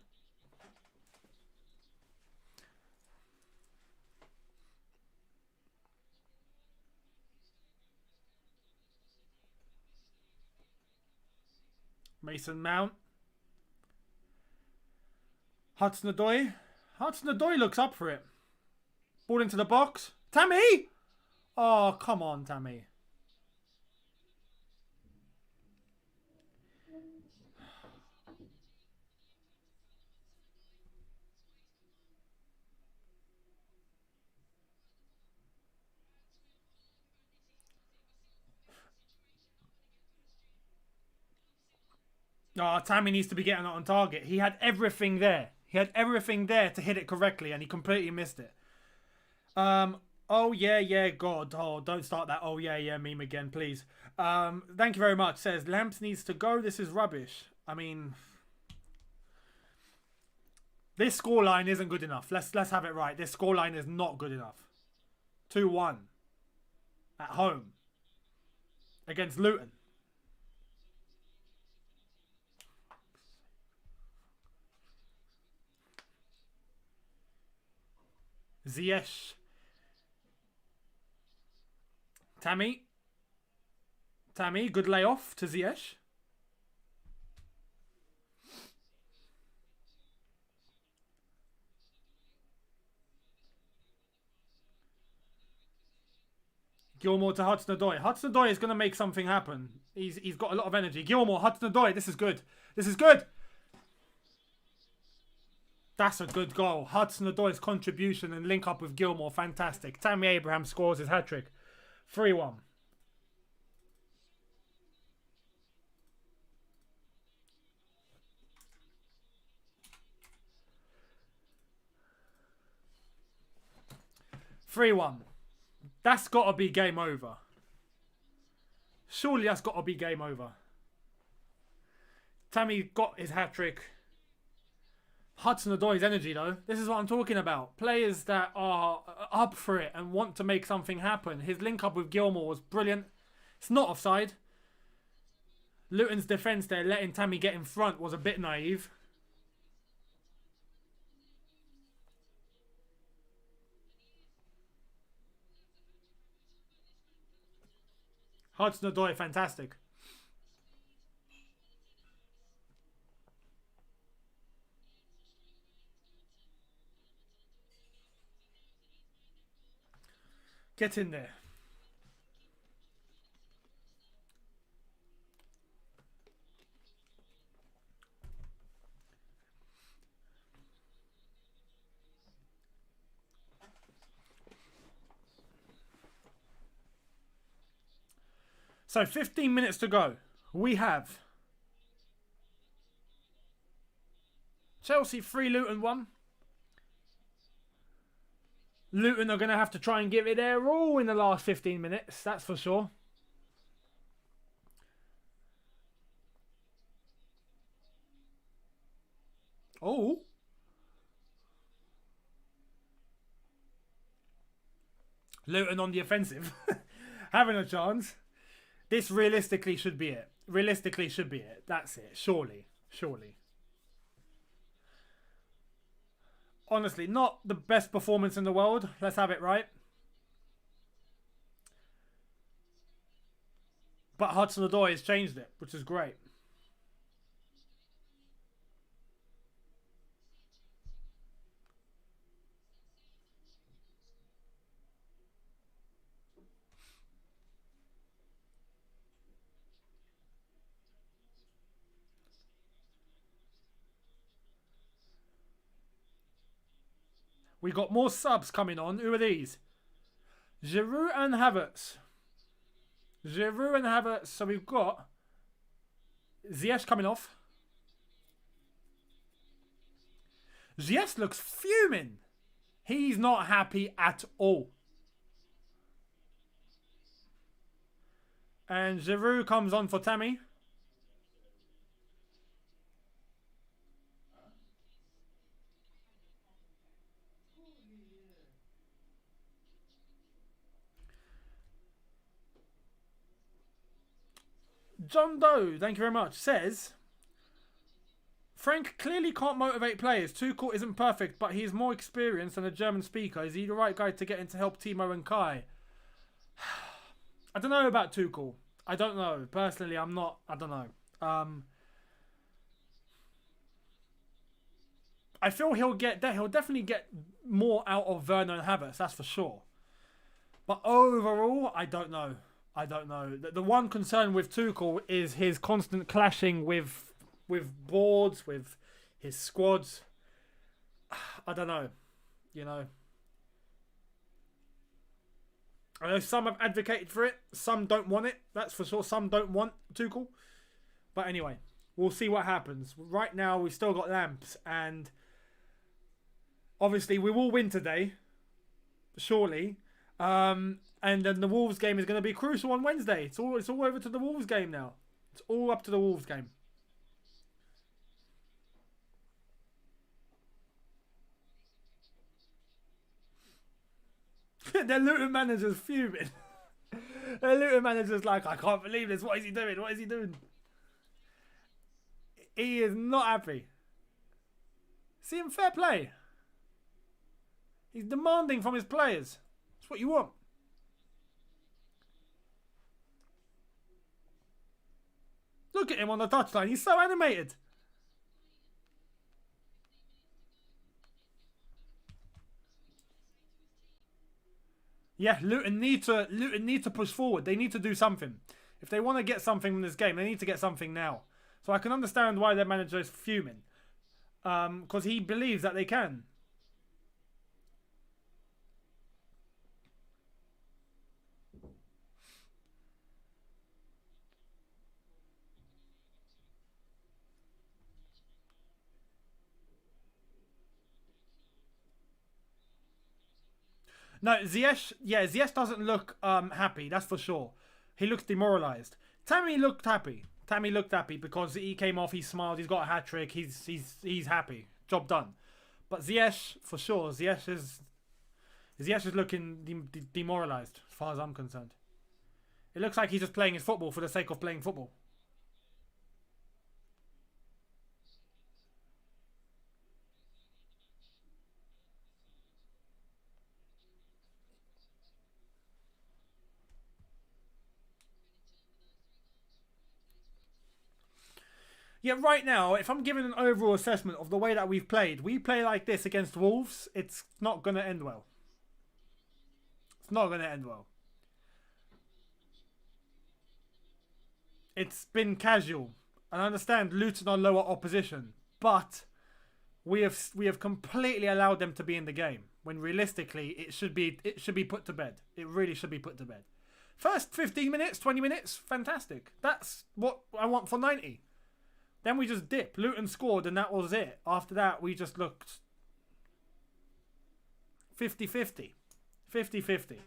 S1: Mason Mount. Hasenhuttl. Hasenhuttl looks up for it. Ball into the box. Tammy! Oh, come on, Tammy. Oh, Tammy needs to be getting it on target. He had everything there. He had everything there to hit it correctly, and he completely missed it. Oh, yeah, God. Oh, don't start that oh, yeah meme again, please. Thank you very much. Says, Lamps needs to go. This is rubbish. I mean, this scoreline isn't good enough. Let's have it right. This scoreline is not good enough. 2-1 at home against Luton. Ziyech. Tammy, good layoff to Ziyech. Gilmour to Hasenhuttl. Hasenhuttl is going to make something happen. He's got a lot of energy. Gilmour, Hasenhuttl. This is good. This is good. That's a good goal. Hasenhuttl contribution and link up with Gilmour. Fantastic. Tammy Abraham scores his hat-trick. 3-1. That's got to be game over. Surely that's got to be game over. Tammy got his hat-trick. Hasenhuttl energy, though. This is what I'm talking about. Players that are up for it and want to make something happen. His link-up with Gilmour was brilliant. It's not offside. Luton's defence there, letting Tammy get in front, was a bit naive. Hasenhuttl, fantastic. Get in there. So 15 minutes to go. We have Chelsea 3, Luton 1. Luton are going to have to try and give it their all in the last 15 minutes. That's for sure. Oh. Luton on the offensive. Having a chance. This realistically should be it. Realistically should be it. That's it. Surely. Surely. Honestly, not the best performance in the world. Let's have it right. But Hudson-Odoi has changed it, which is great. We got more subs coming on. Who are these? Giroud and Havertz. Giroud and Havertz. So we've got Ziyech coming off. Ziyech looks fuming. He's not happy at all. And Giroud comes on for Tammy. John Doe, thank you very much, says Frank clearly can't motivate players. Tuchel isn't perfect, but he's more experienced than a German speaker. Is he the right guy to get in to help Timo and Kai? I don't know about Tuchel. I don't know. Personally, I'm not. I don't know. I feel he'll definitely get more out of Werner and Havertz, that's for sure. But overall, I don't know. I don't know. The one concern with Tuchel is his constant clashing with boards, with his squads. I don't know. You know. I know some have advocated for it. Some don't want it. That's for sure. Some don't want Tuchel. But anyway, we'll see what happens. Right now, we've still got lamps. And obviously, we will win today. Surely. And then the Wolves game is going to be crucial on Wednesday. It's all over to the Wolves game now. It's all up to the Wolves game. Their Luton manager's fuming. Their Luton manager's like, I can't believe this. What is he doing? What is he doing? He is not happy. See him, fair play. He's demanding from his players. That's what you want. Look at him on the touchline. He's so animated. Yeah, Luton need to push forward. They need to do something. If they want to get something from this game, they need to get something now. So I can understand why their manager is fuming. Because he believes that they can. No, Ziyech doesn't look happy, that's for sure. He looks demoralised. Tammy looked happy. Tammy looked happy because he came off, he smiled, he's got a hat-trick, he's happy. Job done. But Ziyech, for sure, Ziyech is looking demoralised, as far as I'm concerned. It looks like he's just playing his football for the sake of playing football. Yeah, right now, if I'm giving an overall assessment of the way that we've played, we play like this against Wolves, it's not going to end well. It's not going to end well. It's been casual. And I understand Luton are lower opposition, but we have completely allowed them to be in the game. When realistically, it should be put to bed. It really should be put to bed. First 15 minutes, 20 minutes, fantastic. That's what I want for 90. Then we just dip. Luton scored and that was it. After that, we just looked 50-50. 50-50.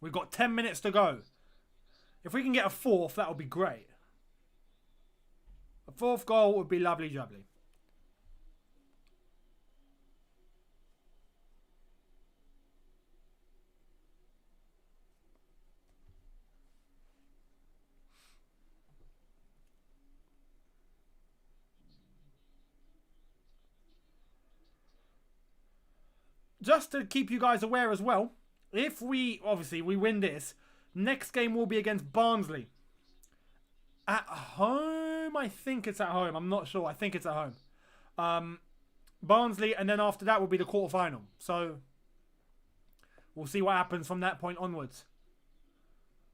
S1: We've got 10 minutes to go. If we can get a fourth, that would be great. A fourth goal would be lovely jubbly. Just to keep you guys aware as well, if we win this, next game will be against Barnsley. At home, I think it's at home. I'm not sure. I think it's at home. Barnsley, and then after that will be the quarterfinal. So we'll see what happens from that point onwards.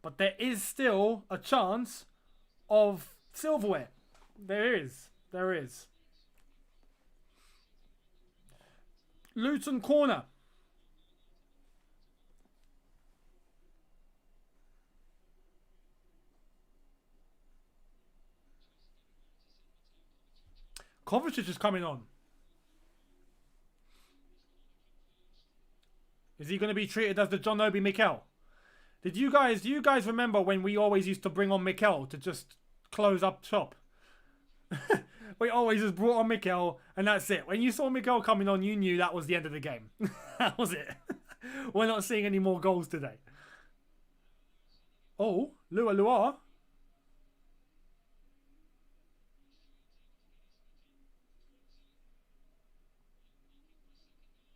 S1: But there is still a chance of silverware. There is. There is. Luton corner. Kovacic is coming on. Is he going to be treated as the John Obi Mikel? Do you guys remember when we always used to bring on Mikel to just close up shop? We always just brought on Mikel and that's it. When you saw Mikel coming on, you knew that was the end of the game. That was it. We're not seeing any more goals today. Oh, Lua.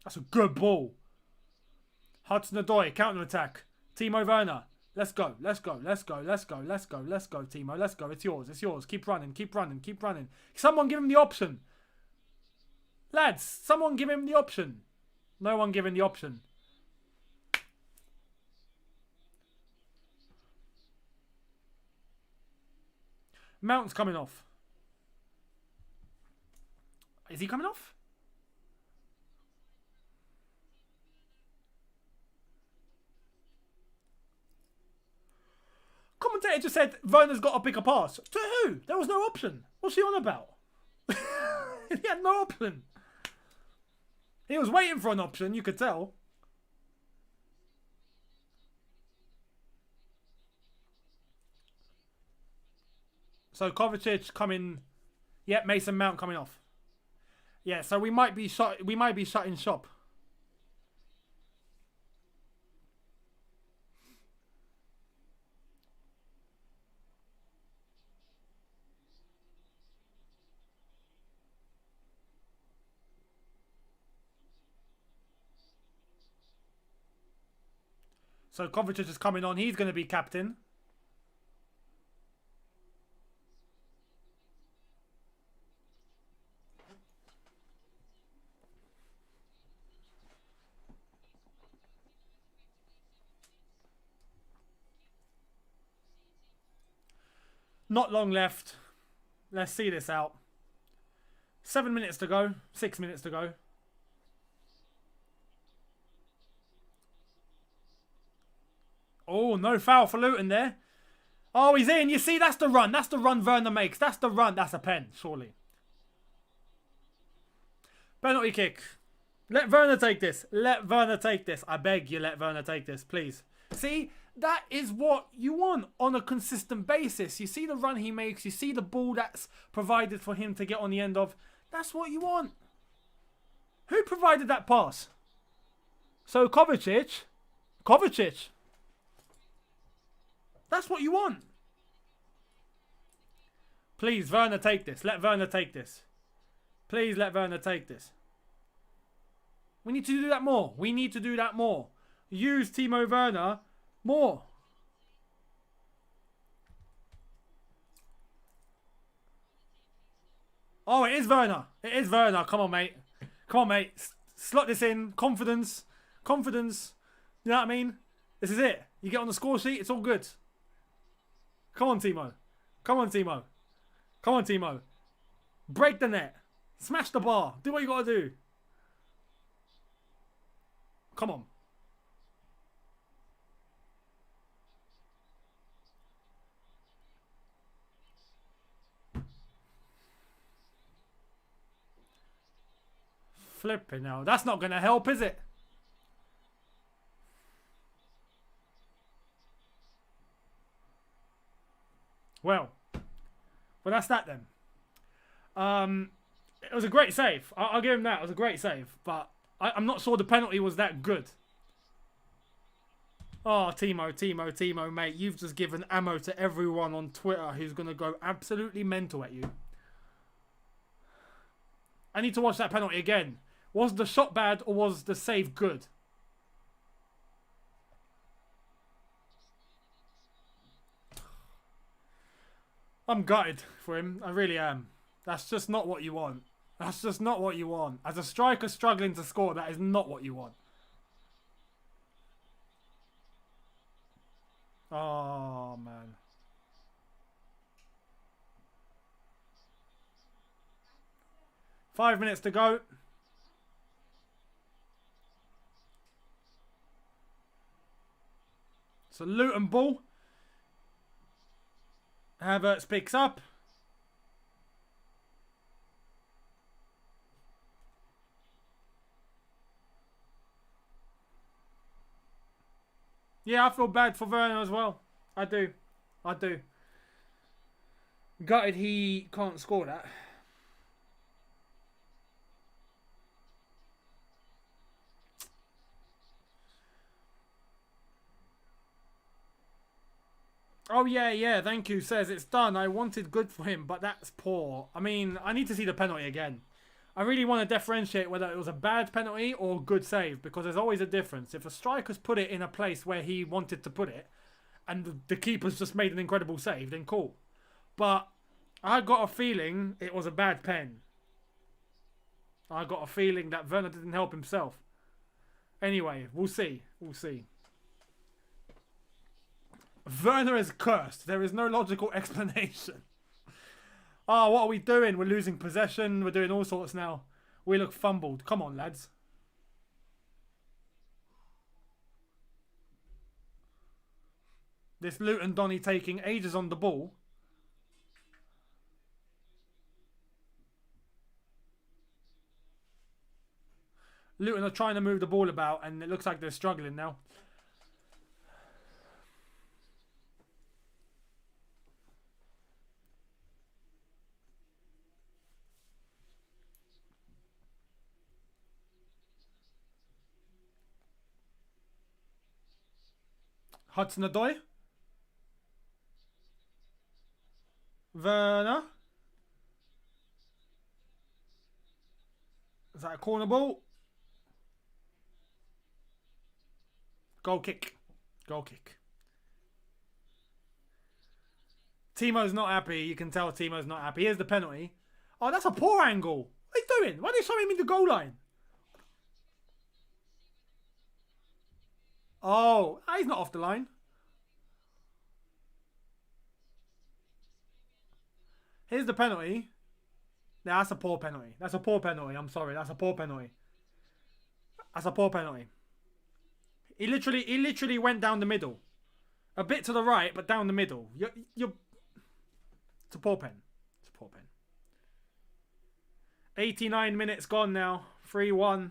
S1: That's a good ball. Hudson-Odoi, counter-attack. Timo Werner. Let's go. Timo. Let's go. It's yours. Keep running. Someone give him the option. Lads, someone give him the option. No one giving the option. Mount's coming off. Is he coming off? Commentator just said Werner's got to pick a pass. To who? There was no option. What's he on about? He had no option. He was waiting for an option, you could tell. So Kovacic coming. Yep, Mason Mount coming off. Yeah, so we might be shutting shop. So Kovacic is coming on. He's going to be captain. Not long left. Let's see this out. 7 minutes to go. 6 minutes to go. Oh, no foul for Luton there. Oh, he's in. You see, that's the run. That's the run Werner makes. That's the run. That's a pen, surely. Penalty kick. Let Werner take this. Let Werner take this. I beg you, let Werner take this, please. See, that is what you want on a consistent basis. You see the run he makes. You see the ball that's provided for him to get on the end of. That's what you want. Who provided that pass? So Kovacic. That's what you want. Please, Werner, take this. Let Werner take this. Please let Werner take this. We need to do that more. Use Timo Werner more. Oh, it is Werner. Come on, mate. Slot this in. Confidence. You know what I mean? This is it. You get on the score sheet. It's all good. Come on, Timo. Break the net. Smash the bar. Do what you got to do. Come on. Flipping now. That's not going to help, is it? Well, that's that then. It was a great save. I'll give him that. It was a great save. But I'm not sure the penalty was that good. Oh, Timo, mate. You've just given ammo to everyone on Twitter who's going to go absolutely mental at you. I need to watch that penalty again. Was the shot bad or was the save good? I'm gutted for him. I really am. That's just not what you want. That's just not what you want. As a striker struggling to score, that is not what you want. Oh, man. Five minutes to go. So Luton ball. Havertz picks up. Yeah, I feel bad for Werner as well. I do. Gutted he can't score that. Oh, yeah, thank you. Says it's done. I wanted good for him, but that's poor. I mean, I need to see the penalty again. I really want to differentiate whether it was a bad penalty or good save, because there's always a difference. If a striker's put it in a place where he wanted to put it, and the keeper's just made an incredible save, then cool. But I got a feeling it was a bad pen. I got a feeling that Werner didn't help himself. Anyway, we'll see. Werner is cursed. There is no logical explanation. Oh, what are we doing? We're losing possession. We're doing all sorts now. We look fumbled. Come on, lads. This Luton Donny taking ages on the ball. Luton are trying to move the ball about, and it looks like they're struggling now. Hasenhuttl. Werner. Is that a corner ball? Goal kick. Timo's not happy. You can tell Timo's not happy. Here's the penalty. Oh, that's a poor angle. What are you doing? Why are they showing me the goal line? Oh, he's not off the line. Here's the penalty. Nah, that's a poor penalty. I'm sorry. That's a poor penalty. He literally went down the middle. A bit to the right, but down the middle. It's a poor pen. 89 minutes gone now. 3-1.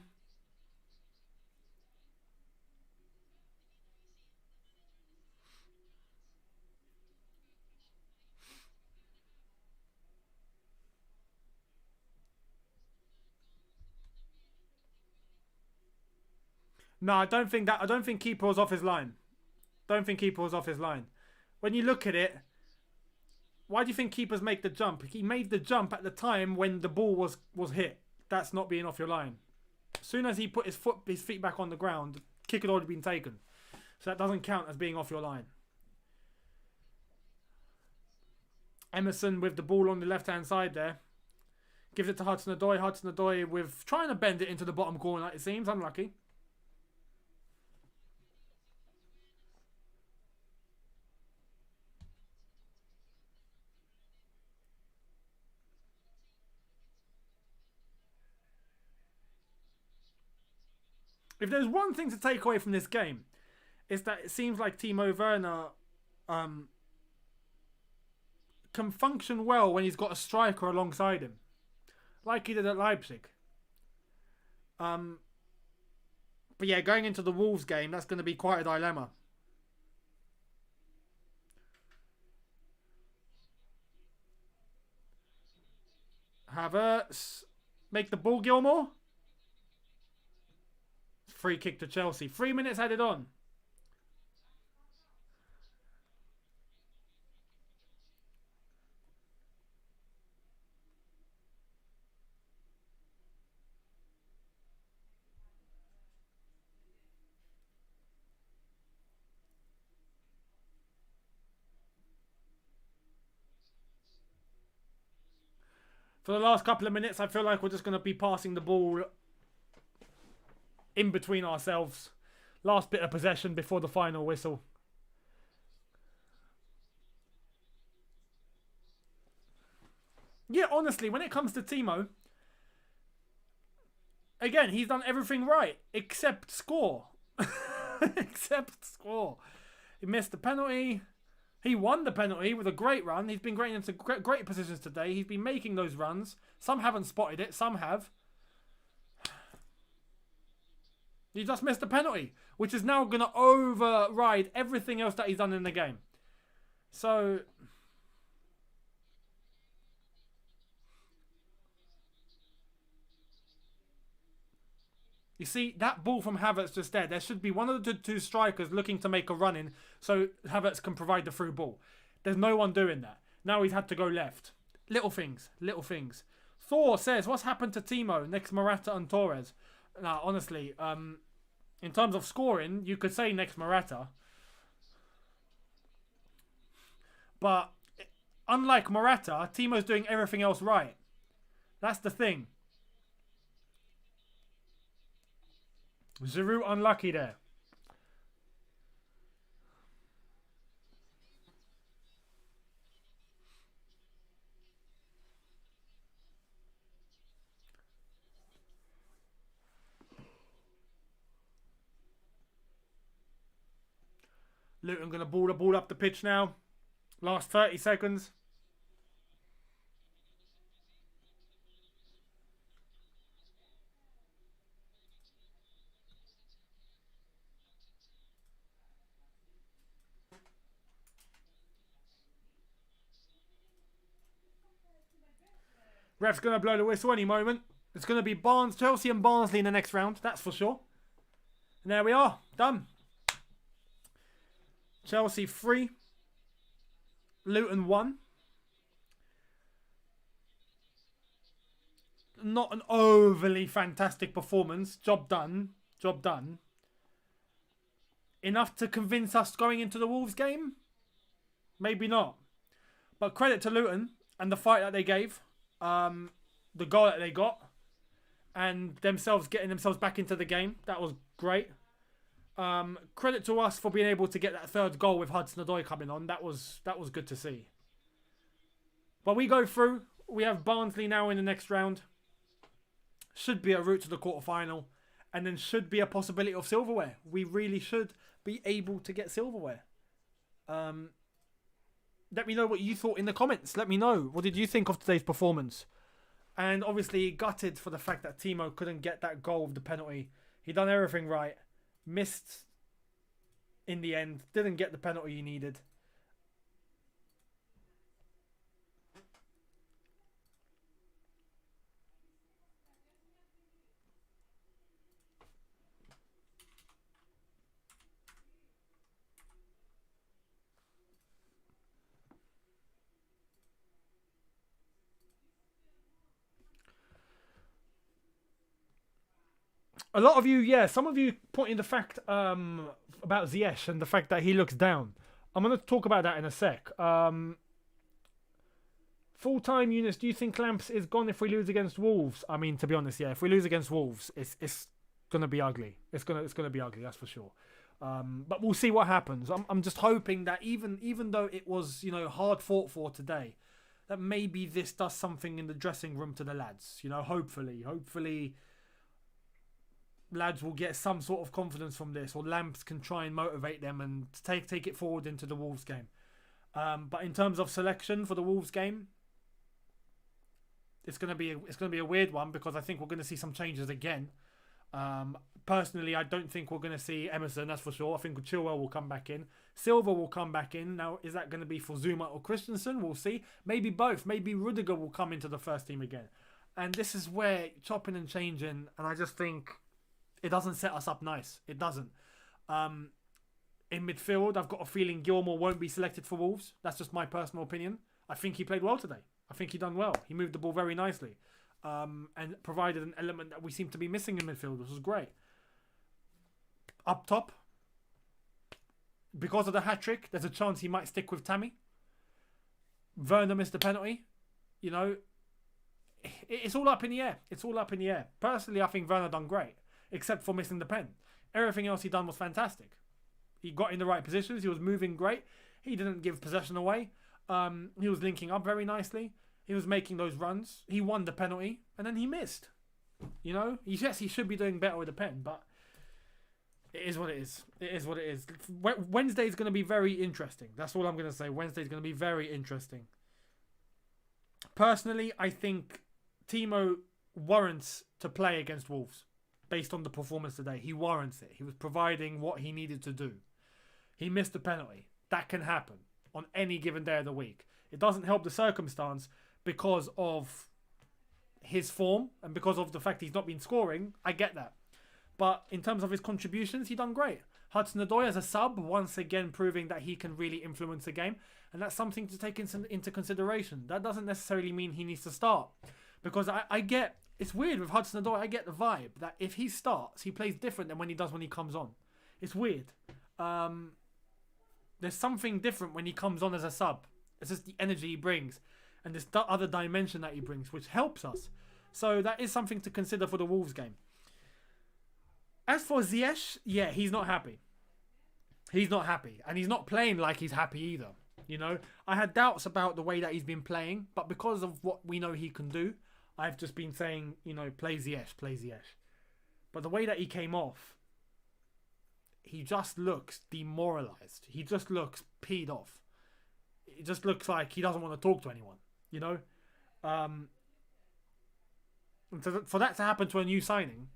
S1: No, I don't think keeper was off his line. When you look at it, why do you think keepers make the jump? He made the jump at the time when the ball was hit. That's not being off your line. As soon as he put his feet back on the ground, kick had already been taken. So that doesn't count as being off your line. Emerson with the ball on the left-hand side there. Gives it to Hasenhuttl. Hasenhuttl with trying to bend it into the bottom corner, it seems. Unlucky. If there's one thing to take away from this game, it's that it seems like Timo Werner can function well when he's got a striker alongside him, like he did at Leipzig. But yeah, going into the Wolves game, that's going to be quite a dilemma. Havertz. Make the ball, Gilmore. Free kick to Chelsea. 3 minutes added on. For the last couple of minutes, I feel like we're just going to be passing the ball in between ourselves. Last bit of possession before the final whistle. Yeah, honestly, when it comes to Timo, again, he's done everything right except score. Except score. He missed the penalty. He won the penalty with a great run. He's been getting into great positions today. He's been making those runs. Some haven't spotted it. Some have. He just missed the penalty, which is now going to override everything else that he's done in the game. So, you see, that ball from Havertz just there. There should be one of the two strikers looking to make a run in so Havertz can provide the through ball. There's no one doing that. Now he's had to go left. Little things. Little things. Thor says, what's happened to Timo next Morata and Torres? Now, honestly, in terms of scoring, you could say next Morata. But unlike Morata, Timo's doing everything else right. That's the thing. Giroud unlucky there. Luton going to ball the ball up the pitch now. Last 30 seconds. Ref's going to blow the whistle any moment. It's going to be Chelsea and Barnsley in the next round. That's for sure. And there we are. Done. Chelsea 3. Luton 1. Not an overly fantastic performance. Job done. Job done. Enough to convince us going into the Wolves game? Maybe not. But credit to Luton and the fight that they gave. The goal that they got. And themselves getting themselves back into the game. That was great. Credit to us for being able to get that third goal with Hudson-Odoi coming on. That was good to see. But we go through. We have Barnsley now in the next round. Should be a route to the quarterfinal. And then should be a possibility of silverware. We really should be able to get silverware. Let me know what you thought in the comments. Let me know. What did you think of today's performance? And obviously gutted for the fact that Timo couldn't get that goal with the penalty. He done everything right. Missed in the end. Didn't get the penalty he needed. A lot of you, yeah, some of you pointing the fact about Ziyech and the fact that he looks down. I'm going to talk about that in a sec. Full-time Eunice, do you think Lamps is gone if we lose against Wolves? I mean, to be honest, yeah, if we lose against Wolves, it's going to be ugly. It's going to be ugly, that's for sure. But we'll see what happens. I'm just hoping that even though it was, hard fought for today, that maybe this does something in the dressing room to the lads. Hopefully lads will get some sort of confidence from this, or Lamps can try and motivate them and take it forward into the Wolves game. But in terms of selection for the Wolves game, it's gonna be a weird one, because I think we're gonna see some changes again. Personally, I don't think we're gonna see Emerson, that's for sure. I think Chilwell will come back in. Silva will come back in. Now, is that going to be for Zuma or Christensen? We'll see. Maybe both. Maybe Rudiger will come into the first team again. And this is where chopping and changing, and I just think it doesn't set us up nice. It doesn't. In midfield, I've got a feeling Gilmour won't be selected for Wolves. That's just my personal opinion. I think he played well today. I think he done well. He moved the ball very nicely. And provided an element that we seem to be missing in midfield, which was great. Up top, because of the hat-trick, there's a chance he might stick with Tammy. Werner missed the penalty. You know, it's all up in the air. It's all up in the air. Personally, I think Werner done great, except for missing the pen. Everything else he done was fantastic. He got in the right positions. He was moving great. He didn't give possession away. He was linking up very nicely. He was making those runs. He won the penalty, and then he missed. You know, yes, he should be doing better with the pen, but it is what it is. It is what it is. Wednesday is going to be very interesting. That's all I'm going to say. Wednesday is going to be very interesting. Personally, I think Timo warrants to play against Wolves based on the performance today. He warrants it. He was providing what he needed to do. He missed the penalty. That can happen on any given day of the week. It doesn't help the circumstance because of his form and because of the fact he's not been scoring. I get that. But in terms of his contributions, he done great. Hudson-Odoi as a sub, once again proving that he can really influence the game. And that's something to take into consideration. That doesn't necessarily mean he needs to start. Because I get, it's weird with Hudson-Odoi, I get the vibe that if he starts, he plays different than when he does when he comes on. It's weird. There's something different when he comes on as a sub. It's just the energy he brings. And this other dimension that he brings, which helps us. So that is something to consider for the Wolves game. As for Ziyech, yeah, he's not happy. He's not happy. And he's not playing like he's happy either. You know, I had doubts about the way that he's been playing. But because of what we know he can do, I've just been saying, you know, play Ziyech, play Ziyech. But the way that he came off, he just looks demoralised. He just looks peed off. It just looks like he doesn't want to talk to anyone, you know? And for that to happen to a new signing,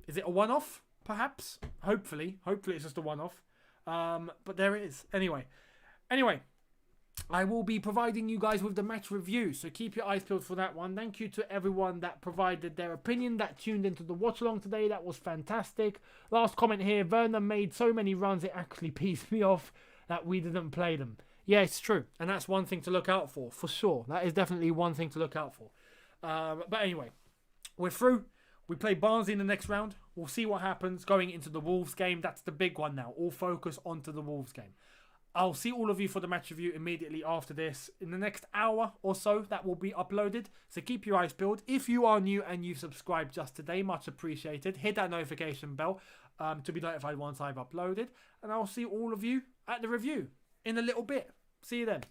S1: is it a one-off, perhaps? Hopefully it's just a one-off. But there it is. Anyway, I will be providing you guys with the match review, so keep your eyes peeled for that one. Thank you to everyone that provided their opinion, that tuned into the watch-along today. That was fantastic. Last comment here, Werner made so many runs it actually pissed me off that we didn't play them. Yeah, it's true. And that's one thing to look out for sure. That is definitely one thing to look out for. But anyway, we're through. We play Barnsley in the next round. We'll see what happens going into the Wolves game. That's the big one now. All focus onto the Wolves game. I'll see all of you for the match review immediately after this. In the next hour or so, that will be uploaded. So keep your eyes peeled. If you are new and you've subscribed just today, much appreciated. Hit that notification bell to be notified once I've uploaded. And I'll see all of you at the review in a little bit. See you then.